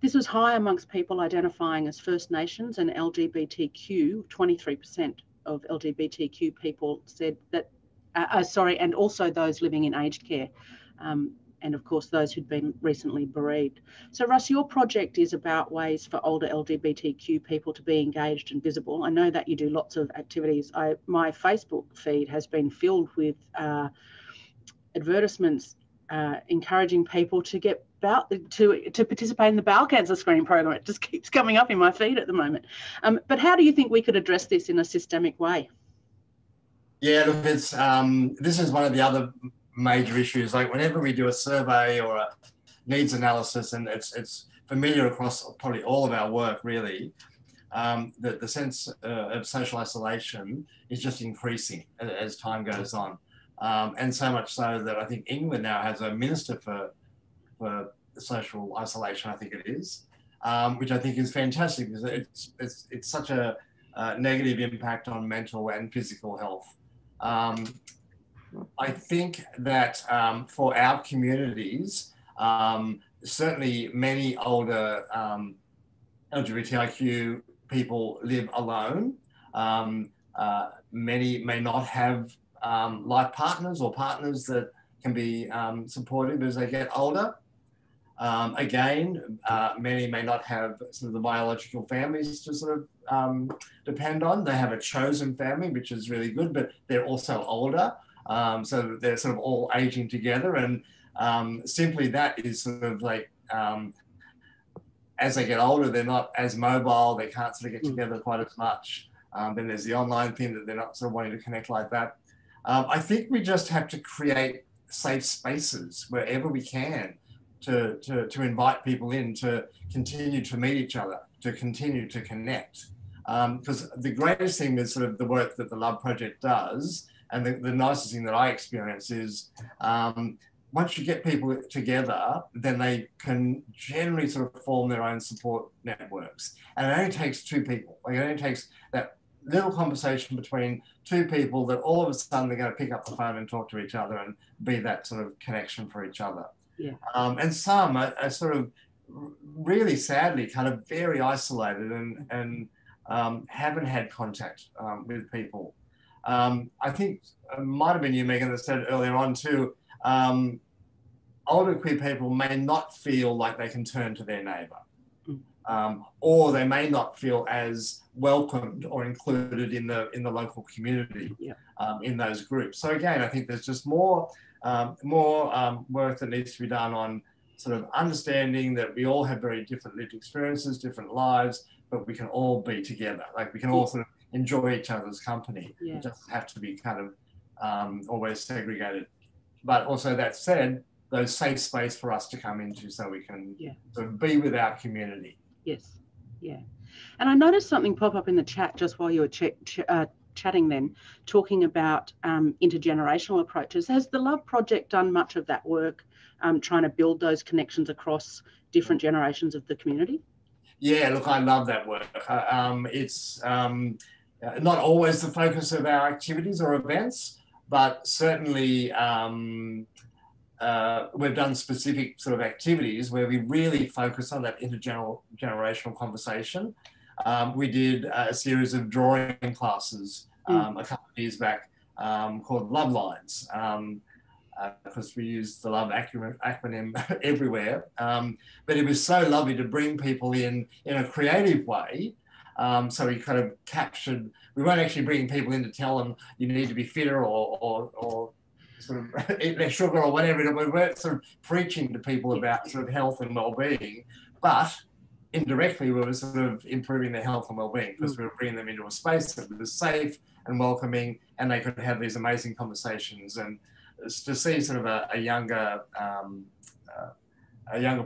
This was high amongst people identifying as First Nations and LGBTQ. 23% of LGBTQ people said that, and also those living in aged care. And of course, those who'd been recently bereaved. So Russ, your project is about ways for older LGBTQ people to be engaged and visible. I know that you do lots of activities. My Facebook feed has been filled with advertisements encouraging people to get to participate in the bowel cancer screening program. It just keeps coming up in my feed at the moment. But how do you think we could address this in a systemic way? Yeah, look, it's this is one of the other major issues. Like whenever we do a survey or a needs analysis, and it's familiar across probably all of our work really, the sense of social isolation is just increasing as time goes on. And so much so that I think England now has a minister for social isolation, I think it is, which I think is fantastic because it's such a negative impact on mental and physical health. I think that for our communities, certainly many older LGBTIQ people live alone. Many may not have life partners or partners that can be supportive as they get older. Again, many may not have sort of the biological families to sort of depend on. They have a chosen family, which is really good, but they're also older. So they're sort of all aging together, and simply that is sort of like, as they get older, they're not as mobile, they can't sort of get together quite as much. Then there's the online thing that they're not sort of wanting to connect like that. I think we just have to create safe spaces wherever we can to invite people in to continue to meet each other, to continue to connect. Because the greatest thing is sort of the work that the Love Project does, and the nicest thing that I experience is once you get people together, then they can generally sort of form their own support networks. And it only takes two people. Like, it only takes that little conversation between two people that all of a sudden they're going to pick up the phone and talk to each other and be that sort of connection for each other. Yeah. And some are sort of really sadly kind of very isolated and haven't had contact with people. I think it might have been you, Meagan, that said earlier on too, older queer people may not feel like they can turn to their neighbour, or they may not feel as welcomed or included in the local community, in those groups. So again, I think there's just more work that needs to be done on sort of understanding that we all have very different lived experiences, different lives, but we can all be together. Like, we can all sort of enjoy each other's company. It doesn't have to be kind of always segregated. But also, that said, those safe space for us to come into so we can sort of be with our community. Yes, yeah. And I noticed something pop up in the chat just while you were chatting then, talking about intergenerational approaches. Has the Love Project done much of that work, trying to build those connections across different generations of the community? Yeah, look, I love that work. It's not always the focus of our activities or events, but certainly we've done specific sort of activities where we really focus on that intergenerational conversation. We did a series of drawing classes a couple of years back called Love Lines, because we use the love acronym everywhere. But it was so lovely to bring people in a creative way. So we kind of captured, we weren't actually bringing people in to tell them you need to be fitter or sort of eat less sugar or whatever. We weren't sort of preaching to people about sort of health and well-being, but indirectly we were sort of improving their health and well-being, because we were bringing them into a space that was safe and welcoming, and they could have these amazing conversations. And to see sort of a younger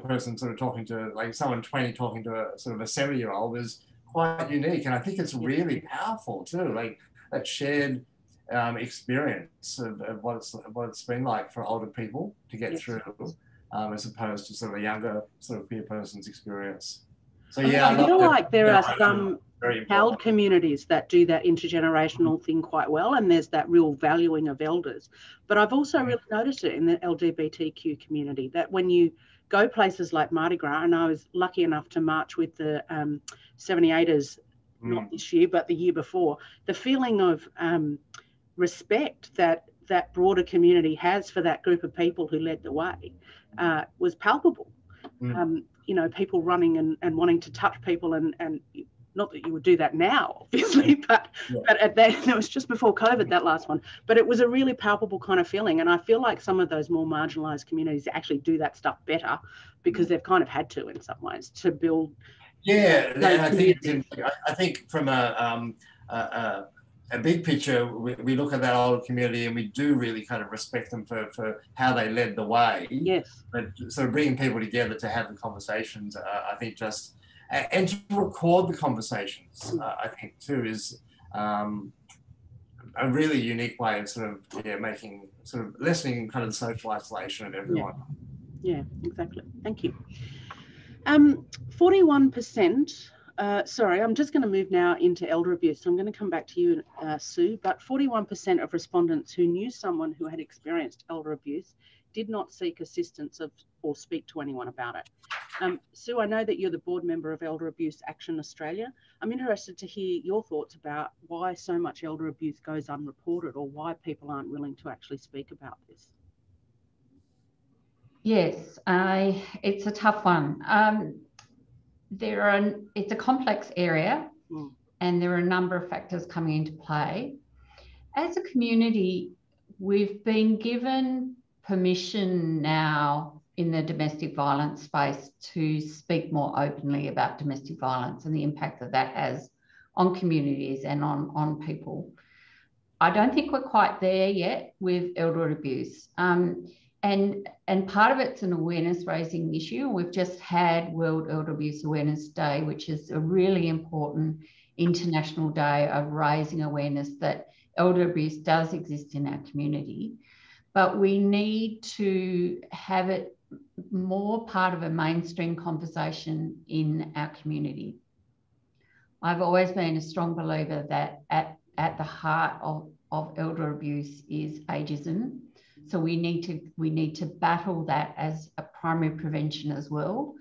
person sort of talking to, like, someone 20 talking to a sort of a 70-year-old was quite unique. And I think it's really powerful too, like that shared experience of what it's been like for older people to get through, as opposed to sort of a younger sort of peer person's experience. So yeah, I feel like there are some held communities that do that intergenerational thing quite well, and there's that real valuing of elders. But I've also really noticed it in the LGBTQ community, that when you go places like Mardi Gras, and I was lucky enough to march with the 78ers, not this year, but the year before, the feeling of respect that broader community has for that group of people who led the way was palpable. You know, people running and wanting to touch people, and not that you would do that now, obviously, but at that, it was just before COVID, that last one. But it was a really palpable kind of feeling. And I feel like some of those more marginalised communities actually do that stuff better, because they've kind of had to, in some ways, to build. Yeah, and I think from a big picture, we look at that older community and we do really kind of respect them for how they led the way. Yes. But sort of bringing people together to have the conversations, I think just, and to record the conversations, I think too, is a really unique way of sort of making, sort of lessening kind of the social isolation of everyone. Yeah, exactly. Thank you. 41%. Sorry, I'm just going to move now into elder abuse. So I'm going to come back to you, Sue, but 41% of respondents who knew someone who had experienced elder abuse did not seek assistance or speak to anyone about it. Sue, I know that you're the board member of Elder Abuse Action Australia. I'm interested to hear your thoughts about why so much elder abuse goes unreported, or why people aren't willing to actually speak about this. Yes, it's a tough one. It's a complex area, and there are a number of factors coming into play. As a community, we've been given permission now in the domestic violence space to speak more openly about domestic violence and the impact that that has on communities and on people. I don't think we're quite there yet with elder abuse. And part of it's an awareness raising issue. We've just had World Elder Abuse Awareness Day, which is a really important international day of raising awareness that elder abuse does exist in our community. But we need to have it more part of a mainstream conversation in our community. I've always been a strong believer that at the heart of elder abuse is ageism. So we need to battle that as a primary prevention as well.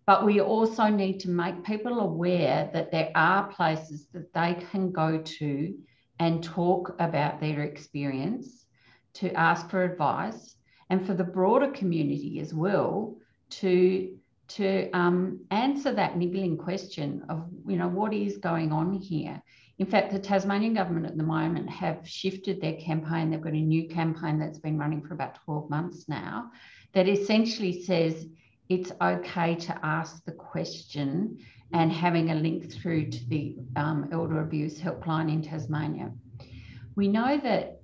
But we also need to make people aware that there are places that they can go to and talk about their experience, to ask for advice, and for the broader community as well to answer that niggling question of, you know, what is going on here. In fact, the Tasmanian government at the moment have shifted their campaign. They've got a new campaign that's been running for about 12 months now that essentially says it's okay to ask the question, and having a link through to the elder abuse helpline in Tasmania. We know that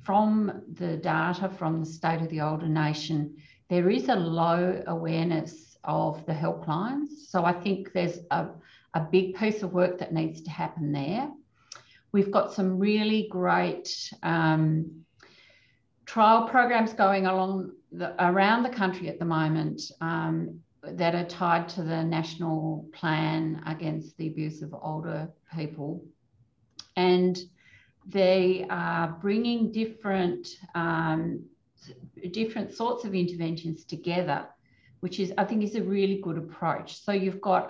from the data from the State of the Older Nation, there is a low awareness of the helplines. So I think there's a big piece of work that needs to happen there. We've got some really great trial programs going along around the country at the moment that are tied to the National Plan Against the Abuse of Older People. And they are bringing different sorts of interventions together, which is, I think, is a really good approach. So you've got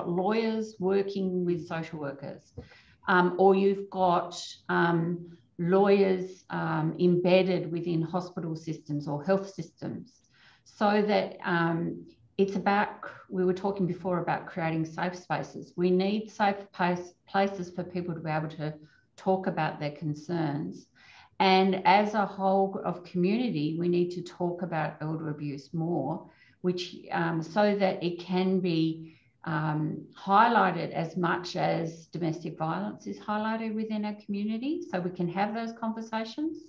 lawyers working with social workers, or you've got lawyers embedded within hospital systems or health systems, so that it's about, we were talking before about creating safe spaces. We need safe places for people to be able to talk about their concerns. And as a whole of community, we need to talk about elder abuse more, which so that it can be highlighted as much as domestic violence is highlighted within our community, so we can have those conversations.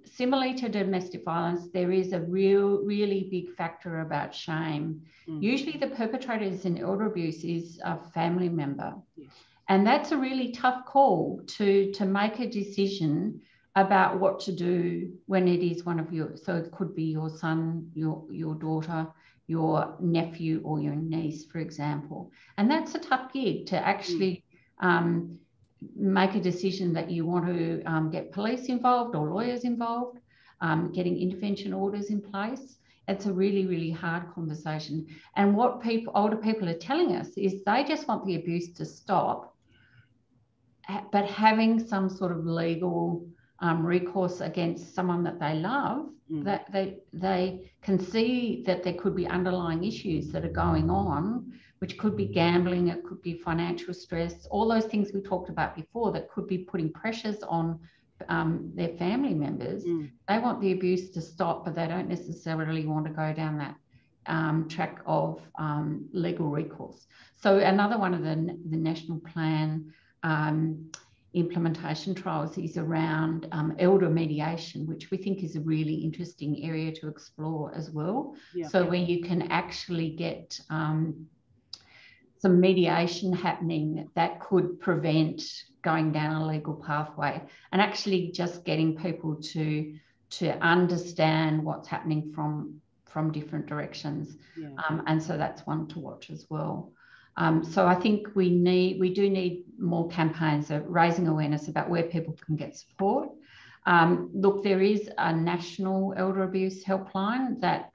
Similarly to domestic violence, there is a really big factor about shame. Usually the perpetrators in elder abuse is a family member. Yes. And that's a really tough call to make a decision about what to do when it is one of your, so it could be your son, your daughter, your nephew or your niece, for example. And that's a tough gig to actually make a decision that you want to get police involved or lawyers involved, getting intervention orders in place. It's a really, really hard conversation. And what older people are telling us is they just want the abuse to stop, but having some sort of legal recourse against someone that they love, that they can see that there could be underlying issues that are going on, which could be gambling, it could be financial stress, all those things we talked about before that could be putting pressures on their family members. They want the abuse to stop, but they don't necessarily want to go down that track of legal recourse. So another one of the national plan implementation trials is around elder mediation, which we think is a really interesting area to explore as well. So where you can actually get some mediation happening that could prevent going down a legal pathway, and actually just getting people to understand what's happening from different directions. And so that's one to watch as well. So I think we do need more campaigns of raising awareness about where people can get support. Look, there is a national elder abuse helpline that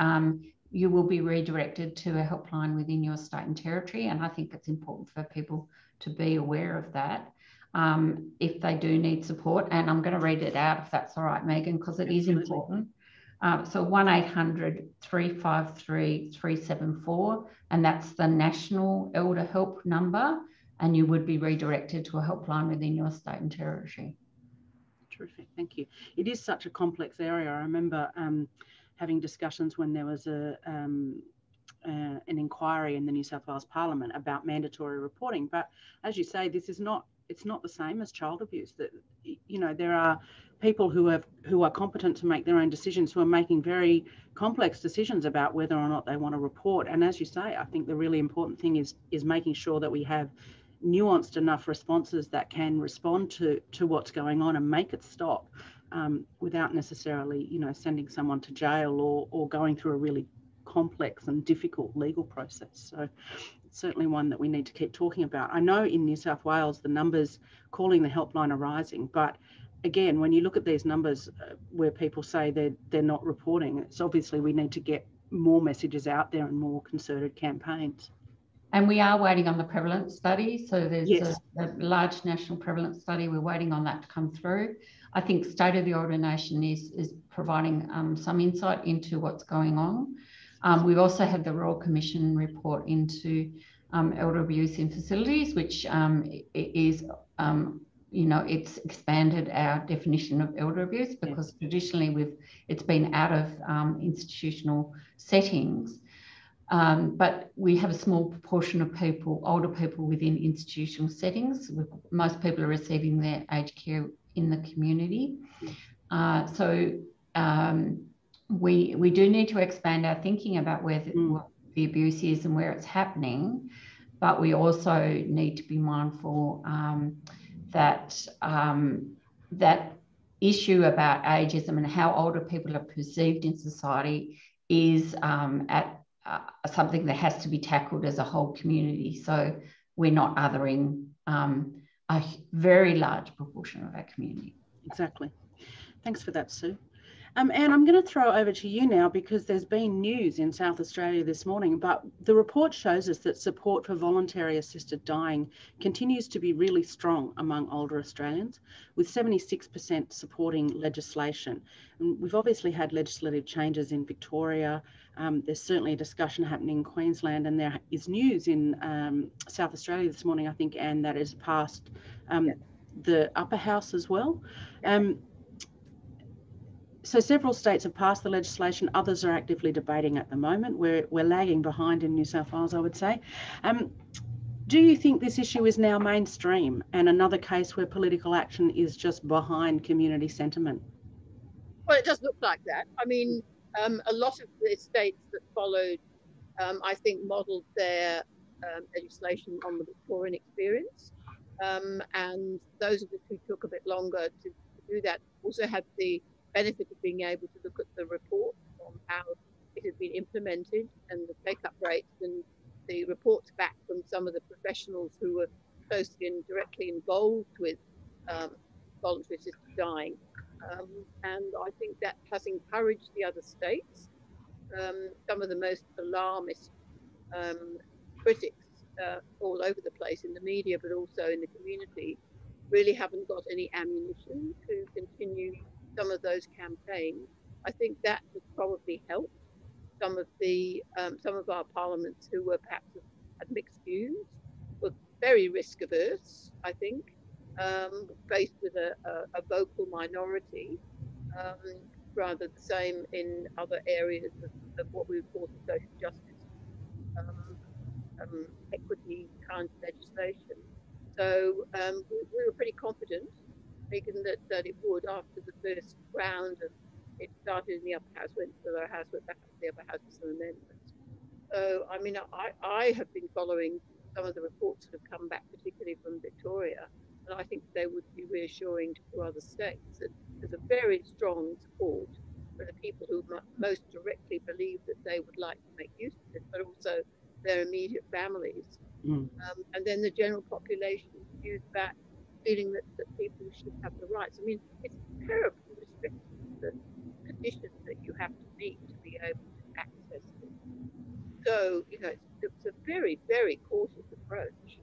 you will be redirected to a helpline within your state and territory. And I think it's important for people to be aware of that if they do need support. And I'm going to read it out if that's all right, Meagan, because it is important. So 1800 353 374, and that's the National Elder Help number, and you would be redirected to a helpline within your state and territory. Terrific, thank you. It is such a complex area. I remember having discussions when there was an inquiry in the New South Wales Parliament about mandatory reporting. But as you say, this is not, it's not the same as child abuse. That, you know, there are people who are competent to make their own decisions, who are making very complex decisions about whether or not they want to report. And as you say, I think the really important thing is making sure that we have nuanced enough responses that can respond to what's going on and make it stop, without necessarily, you know, sending someone to jail or going through a really complex and difficult legal process. So it's certainly one that we need to keep talking about. I know in New South Wales the numbers calling the helpline are rising, but again, when you look at these numbers where people say they're not reporting, it's obviously we need to get more messages out there and more concerted campaigns. And we are waiting on the prevalence study. So there's yes. a large national prevalence study. We're waiting on that to come through. I think State of the Older Nation is providing some insight into what's going on. We've also had the Royal Commission report into elder abuse in facilities, which is, you know, it's expanded our definition of elder abuse, because traditionally it's been out of institutional settings. But we have a small proportion of people, older people, within institutional settings. Most people are receiving their aged care in the community. So we do need to expand our thinking about where the abuse is and where it's happening, but we also need to be mindful that that issue about ageism and how older people are perceived in society is something that has to be tackled as a whole community. So we're not othering a very large proportion of our community. Exactly. Thanks for that, Sue. Anne, I'm going to throw over to you now, because there's been news in South Australia this morning, but the report shows us that support for voluntary assisted dying continues to be really strong among older Australians, with 76% supporting legislation. And we've obviously had legislative changes in Victoria. There's certainly a discussion happening in Queensland, and there is news in South Australia this morning, I think, Anne, that has passed the upper house as well. So several states have passed the legislation. Others are actively debating at the moment. We're lagging behind in New South Wales, I would say. Do you think this issue is now mainstream and another case where political action is just behind community sentiment? Well, it does look like that. I mean, a lot of the states that followed, I think, modelled their legislation on the Victorian experience. And those of us who took a bit longer to do that also had the benefit of being able to look at the report on how it had been implemented and the take-up rates, and the reports back from some of the professionals who were closely and directly involved with voluntary assisted dying. And I think that has encouraged the other states. Some of the most alarmist critics all over the place in the media, but also in the community, really haven't got any ammunition to continue some of those campaigns. I think that has probably helped some of our parliaments who were perhaps had mixed views, were very risk averse, I think, faced with a vocal minority, rather the same in other areas of what we would call social justice, equity kind of legislation. So we were pretty confident, Meagan, that it would, after the first round of it started in the upper house, went to the lower house, went back up to the upper house with some amendments. So I mean, I have been following some of the reports that have come back, particularly from Victoria, and I think they would be reassuring to other states that there's a very strong support for the people who most directly believe that they would like to make use of it, but also their immediate families. And then the general population views about feeling that people should have the rights. I mean, it's terribly restrictive, the conditions that you have to meet to be able to access it. So, you know, it's a very, very cautious approach.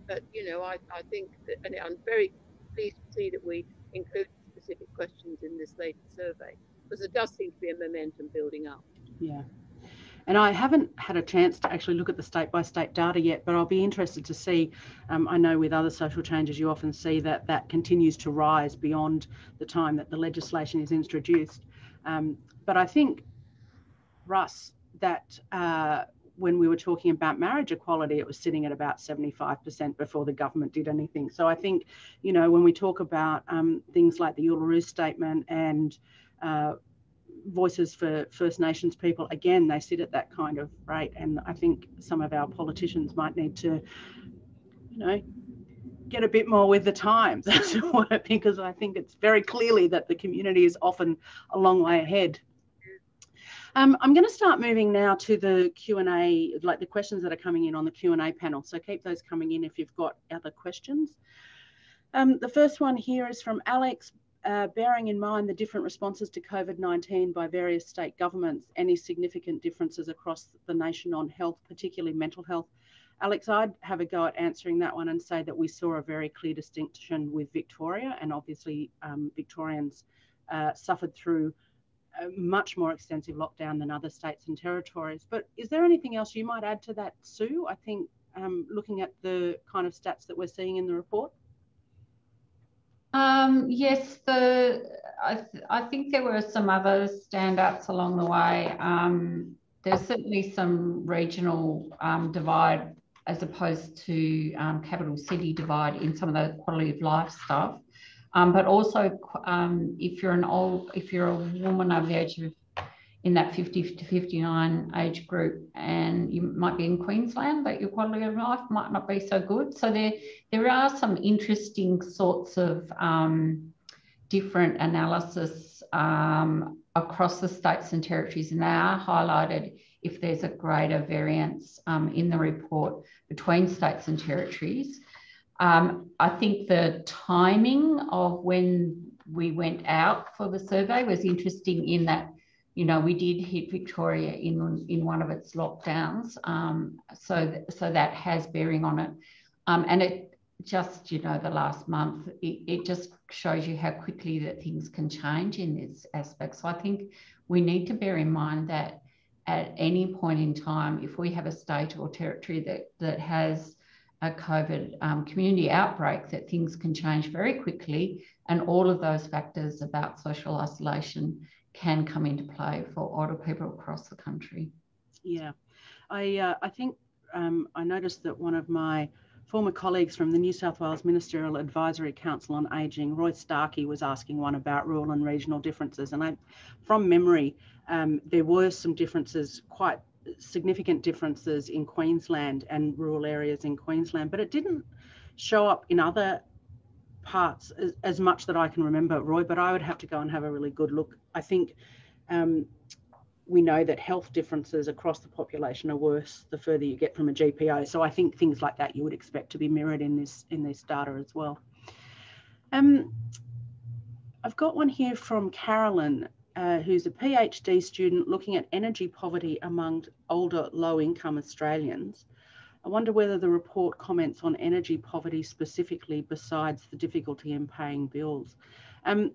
But, you know, I think that, and I'm very pleased to see that we include specific questions in this latest survey, because there does seem to be a momentum building up. Yeah. And I haven't had a chance to actually look at the state-by-state data yet, but I'll be interested to see. I know with other social changes, you often see that that continues to rise beyond the time that the legislation is introduced. But I think, Russ, that when we were talking about marriage equality, it was sitting at about 75% before the government did anything. So I think, you know, when we talk about things like the Uluru Statement and voices for First Nations people, again, they sit at that kind of rate. And I think some of our politicians might need to, you know, get a bit more with the times, because I think it's very clearly that the community is often a long way ahead. I'm going to start moving now to the Q&A, like the questions that are coming in on the Q&A panel. So keep those coming in if you've got other questions. The first one here is from Alex. Bearing in mind the different responses to COVID-19 by various state governments, any significant differences across the nation on health, particularly mental health? Alex, I'd have a go at answering that one and say that we saw a very clear distinction with Victoria, and obviously Victorians suffered through a much more extensive lockdown than other states and territories. But is there anything else you might add to that, Sue? I think looking at the kind of stats that we're seeing in the report. Yes, I think there were some other standouts along the way. There's certainly some regional divide as opposed to capital city divide in some of the quality of life stuff. But also, if you're a woman over the age of, in that 50 to 59 age group, and you might be in Queensland, but your quality of life might not be so good. So there are some interesting sorts of different analysis across the states and territories, and they are highlighted if there's a greater variance in the report between states and territories. I think the timing of when we went out for the survey was interesting in that, you know, we did hit Victoria in one of its lockdowns, so that has bearing on it, and it just, you know, the last month, it just shows you how quickly that things can change in this aspect. So I think we need to bear in mind that at any point in time, if we have a state or territory that has a COVID community outbreak, that things can change very quickly, and all of those factors about social isolation can come into play for older people across the country. Yeah, I think I noticed that one of my former colleagues from the New South Wales Ministerial Advisory Council on Ageing, Roy Starkey, was asking one about rural and regional differences. And from memory, there were some differences, quite significant differences in Queensland and rural areas in Queensland, but it didn't show up in other parts as much that I can remember, Roy, but I would have to go and have a really good look. I think we know that health differences across the population are worse the further you get from a GPO. So I think things like that you would expect to be mirrored in this data as well. I've got one here from Carolyn, who's a PhD student looking at energy poverty among older low-income Australians. I wonder whether the report comments on energy poverty specifically besides the difficulty in paying bills. I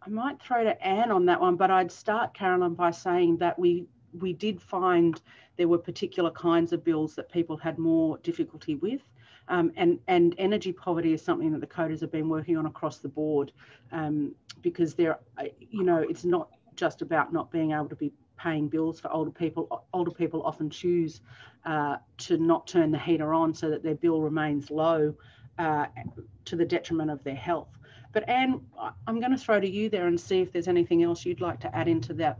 might throw to Anne on that one, but I'd start, Carolyn, by saying that we did find there were particular kinds of bills that people had more difficulty with. And energy poverty is something that the COTAs have been working on across the board, because there, you know, it's not just about not being able to be paying bills for older people. Older people often choose to not turn the heater on so that their bill remains low to the detriment of their health. But Anne, I'm going to throw to you there and see if there's anything else you'd like to add into that.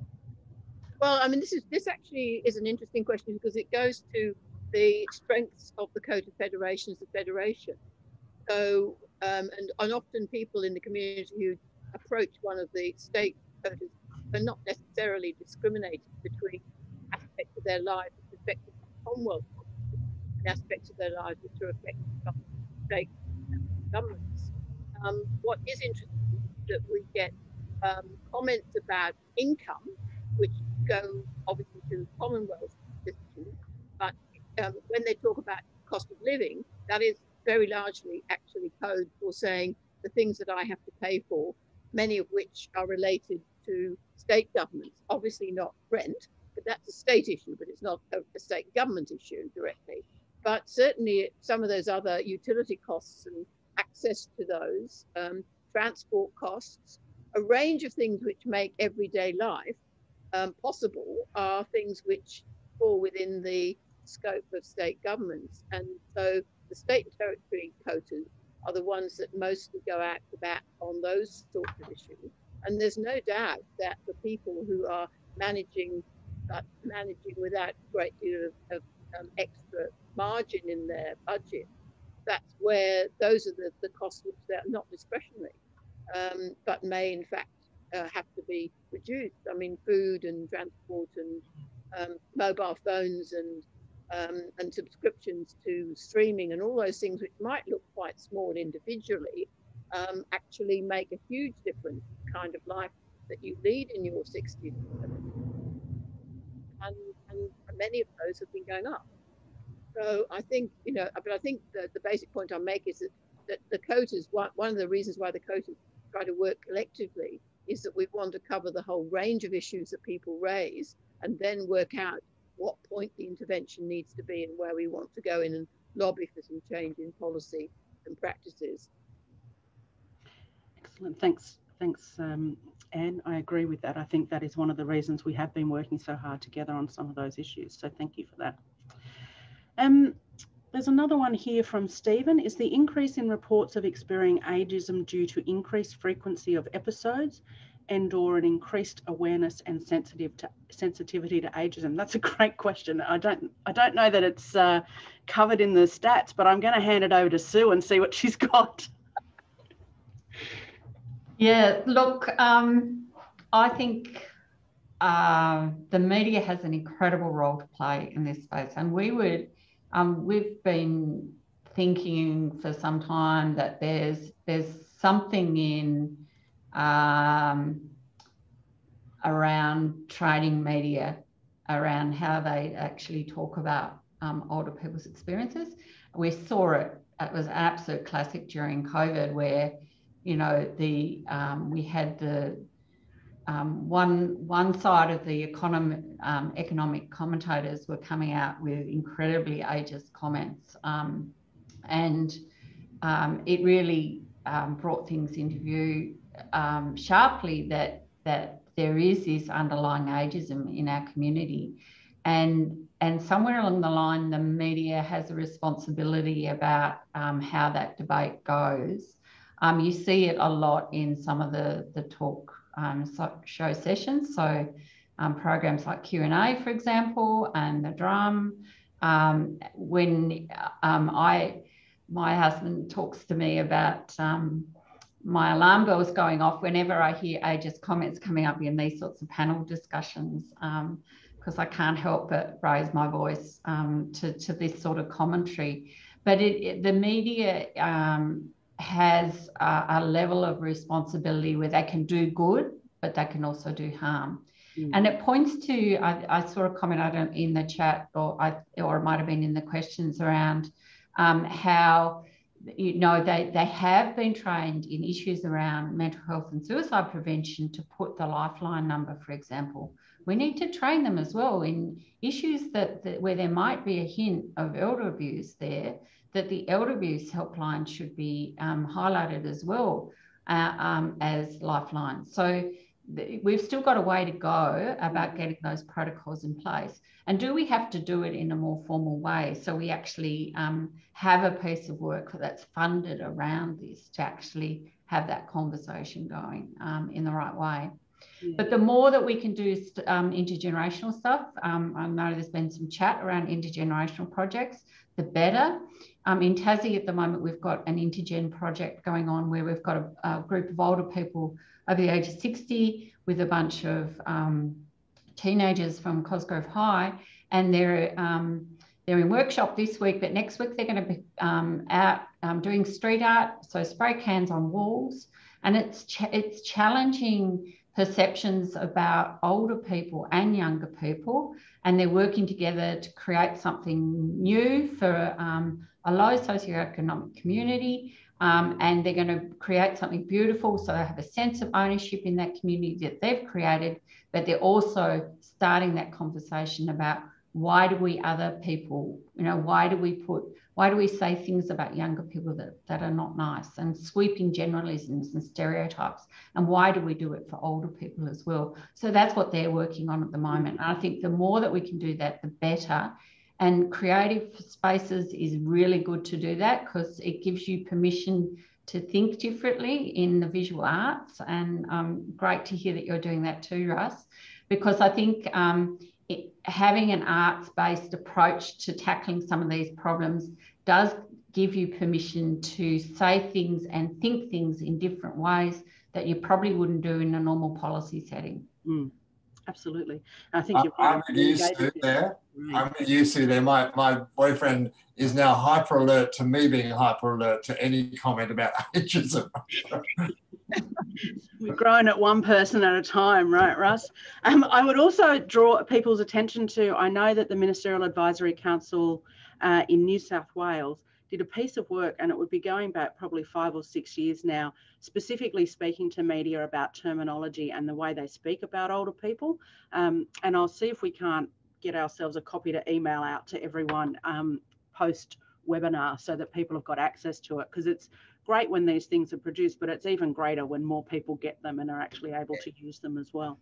Well, I mean, this actually is an interesting question because it goes to the strengths of the COTA Federation as a federation. So, and often people in the community who approach one of the state COTAs are not necessarily discriminated between aspects of their lives which affect the Commonwealth and aspects of their lives which are affected by state governments. What is interesting is that we get comments about income, which go obviously to the Commonwealth system, but when they talk about cost of living, that is very largely actually code for saying the things that I have to pay for, many of which are related to state governments, obviously not rent, that's a state issue, but it's not a state government issue directly. But certainly some of those other utility costs and access to those, transport costs, a range of things which make everyday life possible are things which fall within the scope of state governments. And so the state and territory quotas are the ones that mostly go out to bat on those sorts of issues. And there's no doubt that the people who are managing without a great deal of extra margin in their budget, that's where those are the costs which are not discretionary, but may in fact have to be reduced. I mean, food and transport and mobile phones and subscriptions to streaming and all those things which might look quite small individually actually make a huge difference in the kind of life that you lead in your 60s. And many of those have been going up. So I think, but I think the basic point I make is that the quotas, one of the reasons why the quotas try to work collectively is that we want to cover the whole range of issues that people raise and then work out what point the intervention needs to be and where we want to go in and lobby for some change in policy and practices. Excellent. Thanks, Anne. I agree with that. I think that is one of the reasons we have been working so hard together on some of those issues. So thank you for that. There's another one here from Stephen. Is the increase in reports of experiencing ageism due to increased frequency of episodes and/or an increased awareness and sensitivity to ageism? That's a great question. I don't know that it's covered in the stats, but I'm going to hand it over to Sue and see what she's got. Yeah, look, I think the media has an incredible role to play in this space, and we've been thinking for some time that there's something in around trading media, around how they actually talk about older people's experiences. We saw it. It was an absolute classic during COVID, where we had the one side of the economic commentators were coming out with incredibly ageist comments, and it really brought things into view sharply that there is this underlying ageism in our community, and somewhere along the line the media has a responsibility about how that debate goes. You see it a lot in some of the talk show sessions, so programs like Q&A, for example, and the drum. When my husband talks to me about my alarm bells going off whenever I hear ageist comments coming up in these sorts of panel discussions, because I can't help but raise my voice to this sort of commentary. But the media has a level of responsibility where they can do good, but they can also do harm. And it points to, I saw a comment in the chat, or it might have been in the questions around how, they have been trained in issues around mental health and suicide prevention to put the Lifeline number, for example. We need to train them as well in issues where there might be a hint of elder abuse there, that the elder abuse helpline should be highlighted as well as Lifeline. So we've still got a way to go about getting those protocols in place. And do we have to do it in a more formal way? So we actually have a piece of work that's funded around this to actually have that conversation going in the right way. Yeah. But the more that we can do intergenerational stuff, I know there's been some chat around intergenerational projects, the better. In Tassie at the moment, we've got an intergen project going on where we've got a group of older people over the age of 60 with a bunch of teenagers from Cosgrove High, and they're in workshop this week, but next week they're going to be out doing street art, so spray cans on walls, and it's challenging perceptions about older people and younger people, and they're working together to create something new for a low socioeconomic community, and they're going to create something beautiful, so they have a sense of ownership in that community that they've created, but they're also starting that conversation about why do we other people, why do we say things about younger people that are not nice, and sweeping generalisms and stereotypes, and why do we do it for older people as well? So that's what they're working on at the moment. And I think the more that we can do that, the better. And creative spaces is really good to do that, because it gives you permission to think differently in the visual arts. And great to hear that you're doing that too, Russ, because I think having an arts-based approach to tackling some of these problems does give you permission to say things and think things in different ways that you probably wouldn't do in a normal policy setting. Absolutely. I think you're I'm with you, Sue, there. I'm with you, Sue, there. My boyfriend is now hyper alert to me being hyper alert to any comment about ageism. We're growing at one person at a time, right, Russ? I would also draw people's attention to, I know that the Ministerial Advisory Council in New South Wales did a piece of work, and it would be going back probably 5 or 6 years now, specifically speaking to media about terminology and the way they speak about older people. And I'll see if we can't get ourselves a copy to email out to everyone post-webinar so that people have got access to it, because it's great when these things are produced, but it's even greater when more people get them and are actually able to use them as well.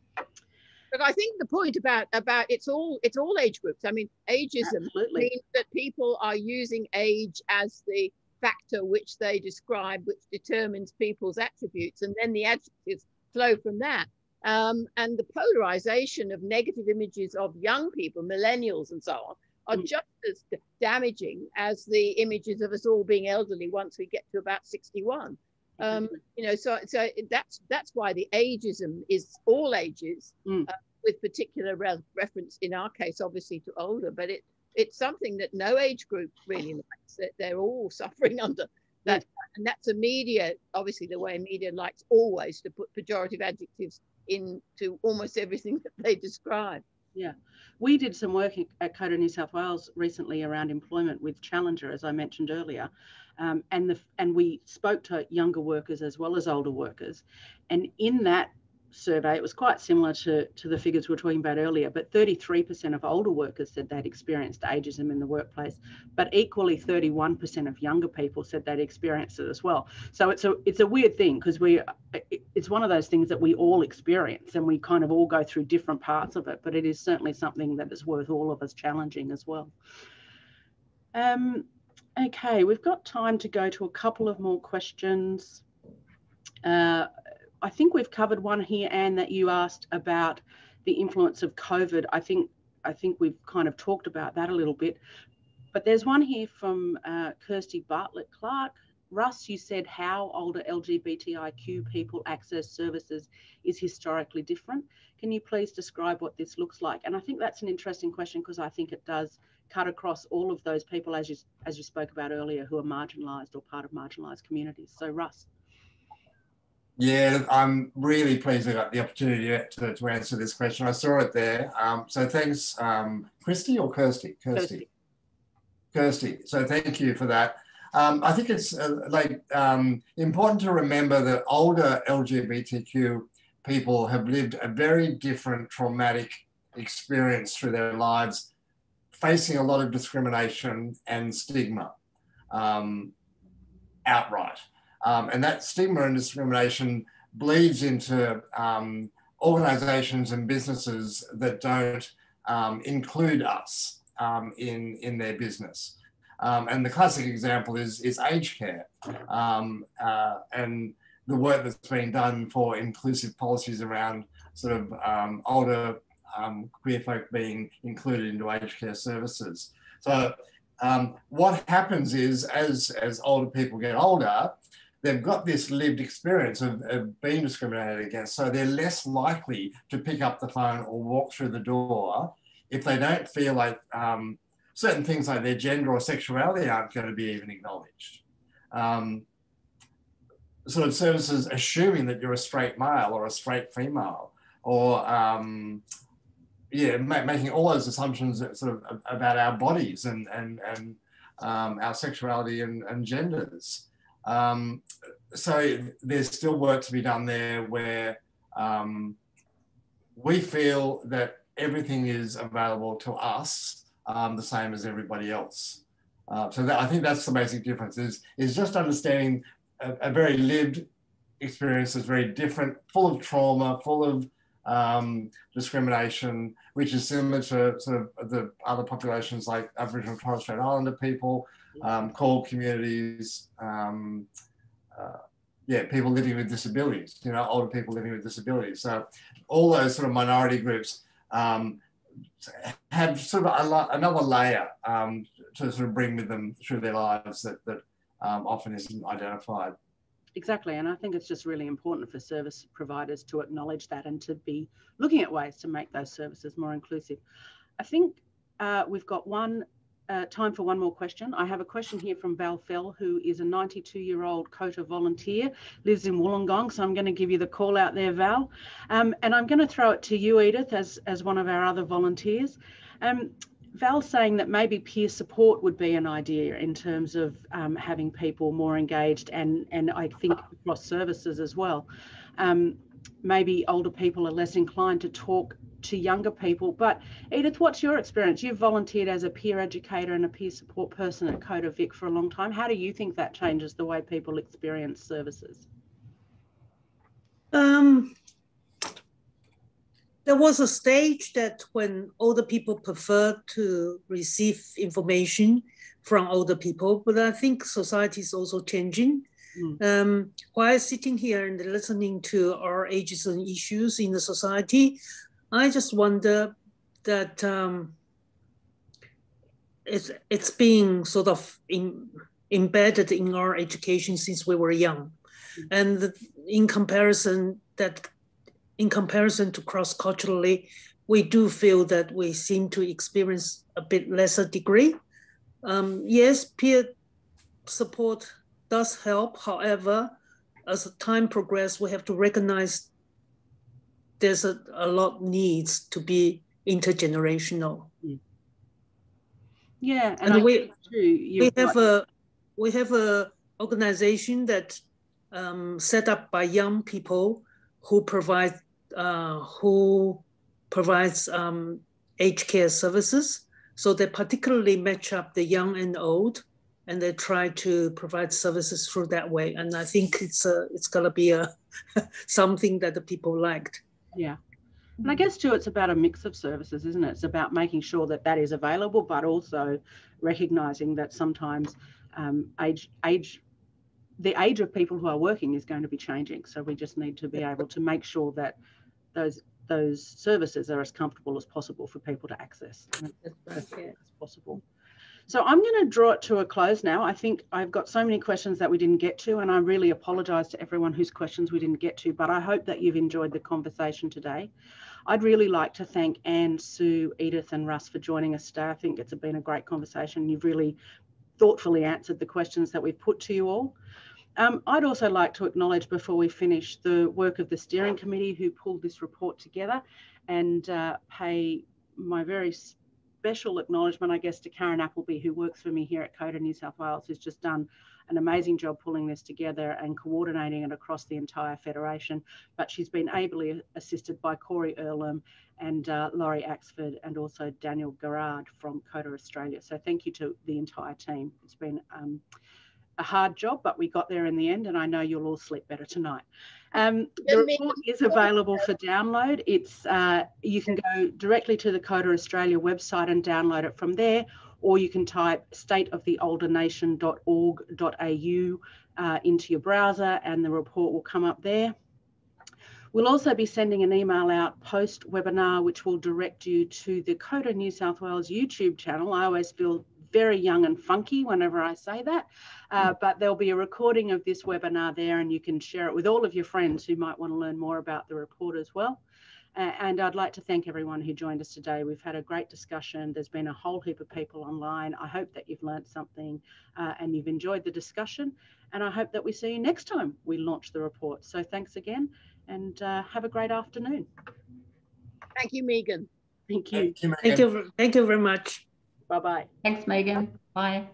But I think the point about it's all age groups. I mean, ageism means that people are using age as the factor which they describe, which determines people's attributes, and then the adjectives flow from that. And the polarization of negative images of young people, millennials and so on, are just as damaging as the images of us all being elderly once we get to about 61. So that's why the ageism is all ages, with particular reference in our case, obviously, to older, but it's something that no age group really likes. That they're all suffering under that, and that's a media, obviously, the way media likes always to put pejorative adjectives into almost everything that they describe. Yeah, we did some work at COTA New South Wales recently around employment with Challenger, as I mentioned earlier, and we spoke to younger workers as well as older workers, and in that survey, it was quite similar to the figures we were talking about earlier, but 33% of older workers said they'd experienced ageism in the workplace, but equally 31% of younger people said they'd experienced it as well. So it's a weird thing, because it's one of those things that we all experience, and we kind of all go through different parts of it, but it is certainly something that is worth all of us challenging as well. Okay, we've got time to go to a couple of more questions. I think we've covered one here, Anne, that you asked about the influence of COVID. I think we've kind of talked about that a little bit, but there's one here from Kirsty Bartlett-Clark. Russ, you said how older LGBTIQ people access services is historically different. Can you please describe what this looks like? And I think that's an interesting question, because I think it does cut across all of those people, as you spoke about earlier, who are marginalised or part of marginalised communities. So Russ. Yeah, I'm really pleased I got the opportunity to answer this question. I saw it there. So thanks, Christy or Kirsty? Kirsty. So thank you for that. I think it's important to remember that older LGBTQ people have lived a very different traumatic experience through their lives, facing a lot of discrimination and stigma outright. And that stigma and discrimination bleeds into organisations and businesses that don't include us in their business. And the classic example is aged care, and the work that's being done for inclusive policies around sort of older queer folk being included into aged care services. So what happens is, as older people get older, they've got this lived experience of being discriminated against, so they're less likely to pick up the phone or walk through the door if they don't feel like certain things like their gender or sexuality aren't going to be even acknowledged. Sort of services assuming that you're a straight male or a straight female, or making all those assumptions sort of about our bodies and our sexuality and genders. So there's still work to be done there where we feel that everything is available to us the same as everybody else. So I think that's the basic difference is just understanding a very lived experience that's very different, full of trauma, full of discrimination, which is similar to sort of the other populations like Aboriginal and Torres Strait Islander people, CORD communities, people living with disabilities, you know, older people living with disabilities. So all those sort of minority groups have sort of another layer to sort of bring with them through their lives that often isn't identified. Exactly, and I think it's just really important for service providers to acknowledge that and to be looking at ways to make those services more inclusive. I think we've got time for one more question. I have a question here from Val Fell, who is a 92-year-old COTA volunteer, lives in Wollongong, so I'm going to give you the call out there, Val. And I'm going to throw it to you, Edith, as one of our other volunteers. Val's saying that maybe peer support would be an idea in terms of having people more engaged and I think across services as well. Maybe older people are less inclined to talk to younger people. But Edith, what's your experience? You've volunteered as a peer educator and a peer support person at COTA Vic for a long time. How do you think that changes the way people experience services? There was a stage that when older people preferred to receive information from older people, but I think society is also changing. While sitting here and listening to our ageism issues in the society, I just wonder that it's being sort of embedded in our education since we were young. And in comparison to cross-culturally, we do feel that we seem to experience a bit lesser degree. Yes, peer support does help. However, as time progresses, we have to recognize there's a lot needs to be intergenerational. Yeah, and we have a organization that set up by young people who provides aged care services. So they particularly match up the young and old, and they try to provide services through that way. And I think it's gonna be something that the people liked. Yeah. And I guess too, it's about a mix of services, isn't it? It's about making sure that that is available, but also recognizing that sometimes the age of people who are working is going to be changing. So we just need to be able to make sure that those services are as comfortable as possible for people to access as possible. So I'm going to draw it to a close now. I think I've got so many questions that we didn't get to, and I really apologise to everyone whose questions we didn't get to, but I hope that you've enjoyed the conversation today. I'd really like to thank Anne, Sue, Edith and Russ for joining us today. I think it's been a great conversation. You've really thoughtfully answered the questions that we've put to you all. I'd also like to acknowledge before we finish the work of the steering committee who pulled this report together, and pay my very special acknowledgement, I guess, to Karen Appleby, who works for me here at COTA New South Wales, who's just done an amazing job pulling this together and coordinating it across the entire federation. But she's been ably assisted by Corey Earlham and Laurie Axford, and also Daniel Garrard from COTA Australia. So thank you to the entire team. It's been a hard job, but we got there in the end, and I know you'll all sleep better tonight. The report is available for download. It's you can go directly to the COTA Australia website and download it from there, or you can type stateoftheoldernation.org.au into your browser and the report will come up there. We'll also be sending an email out post-webinar, which will direct you to the COTA New South Wales YouTube channel. I always feel very young and funky whenever I say that, but there'll be a recording of this webinar there, and you can share it with all of your friends who might want to learn more about the report as well. And I'd like to thank everyone who joined us today. We've had a great discussion. There's been a whole heap of people online. I hope that you've learned something and you've enjoyed the discussion, and I hope that we see you next time we launch the report. So thanks again, and have a great afternoon. Thank you, Meagan. Thank you. Thank you very much. Bye-bye. Thanks, Meagan. Bye.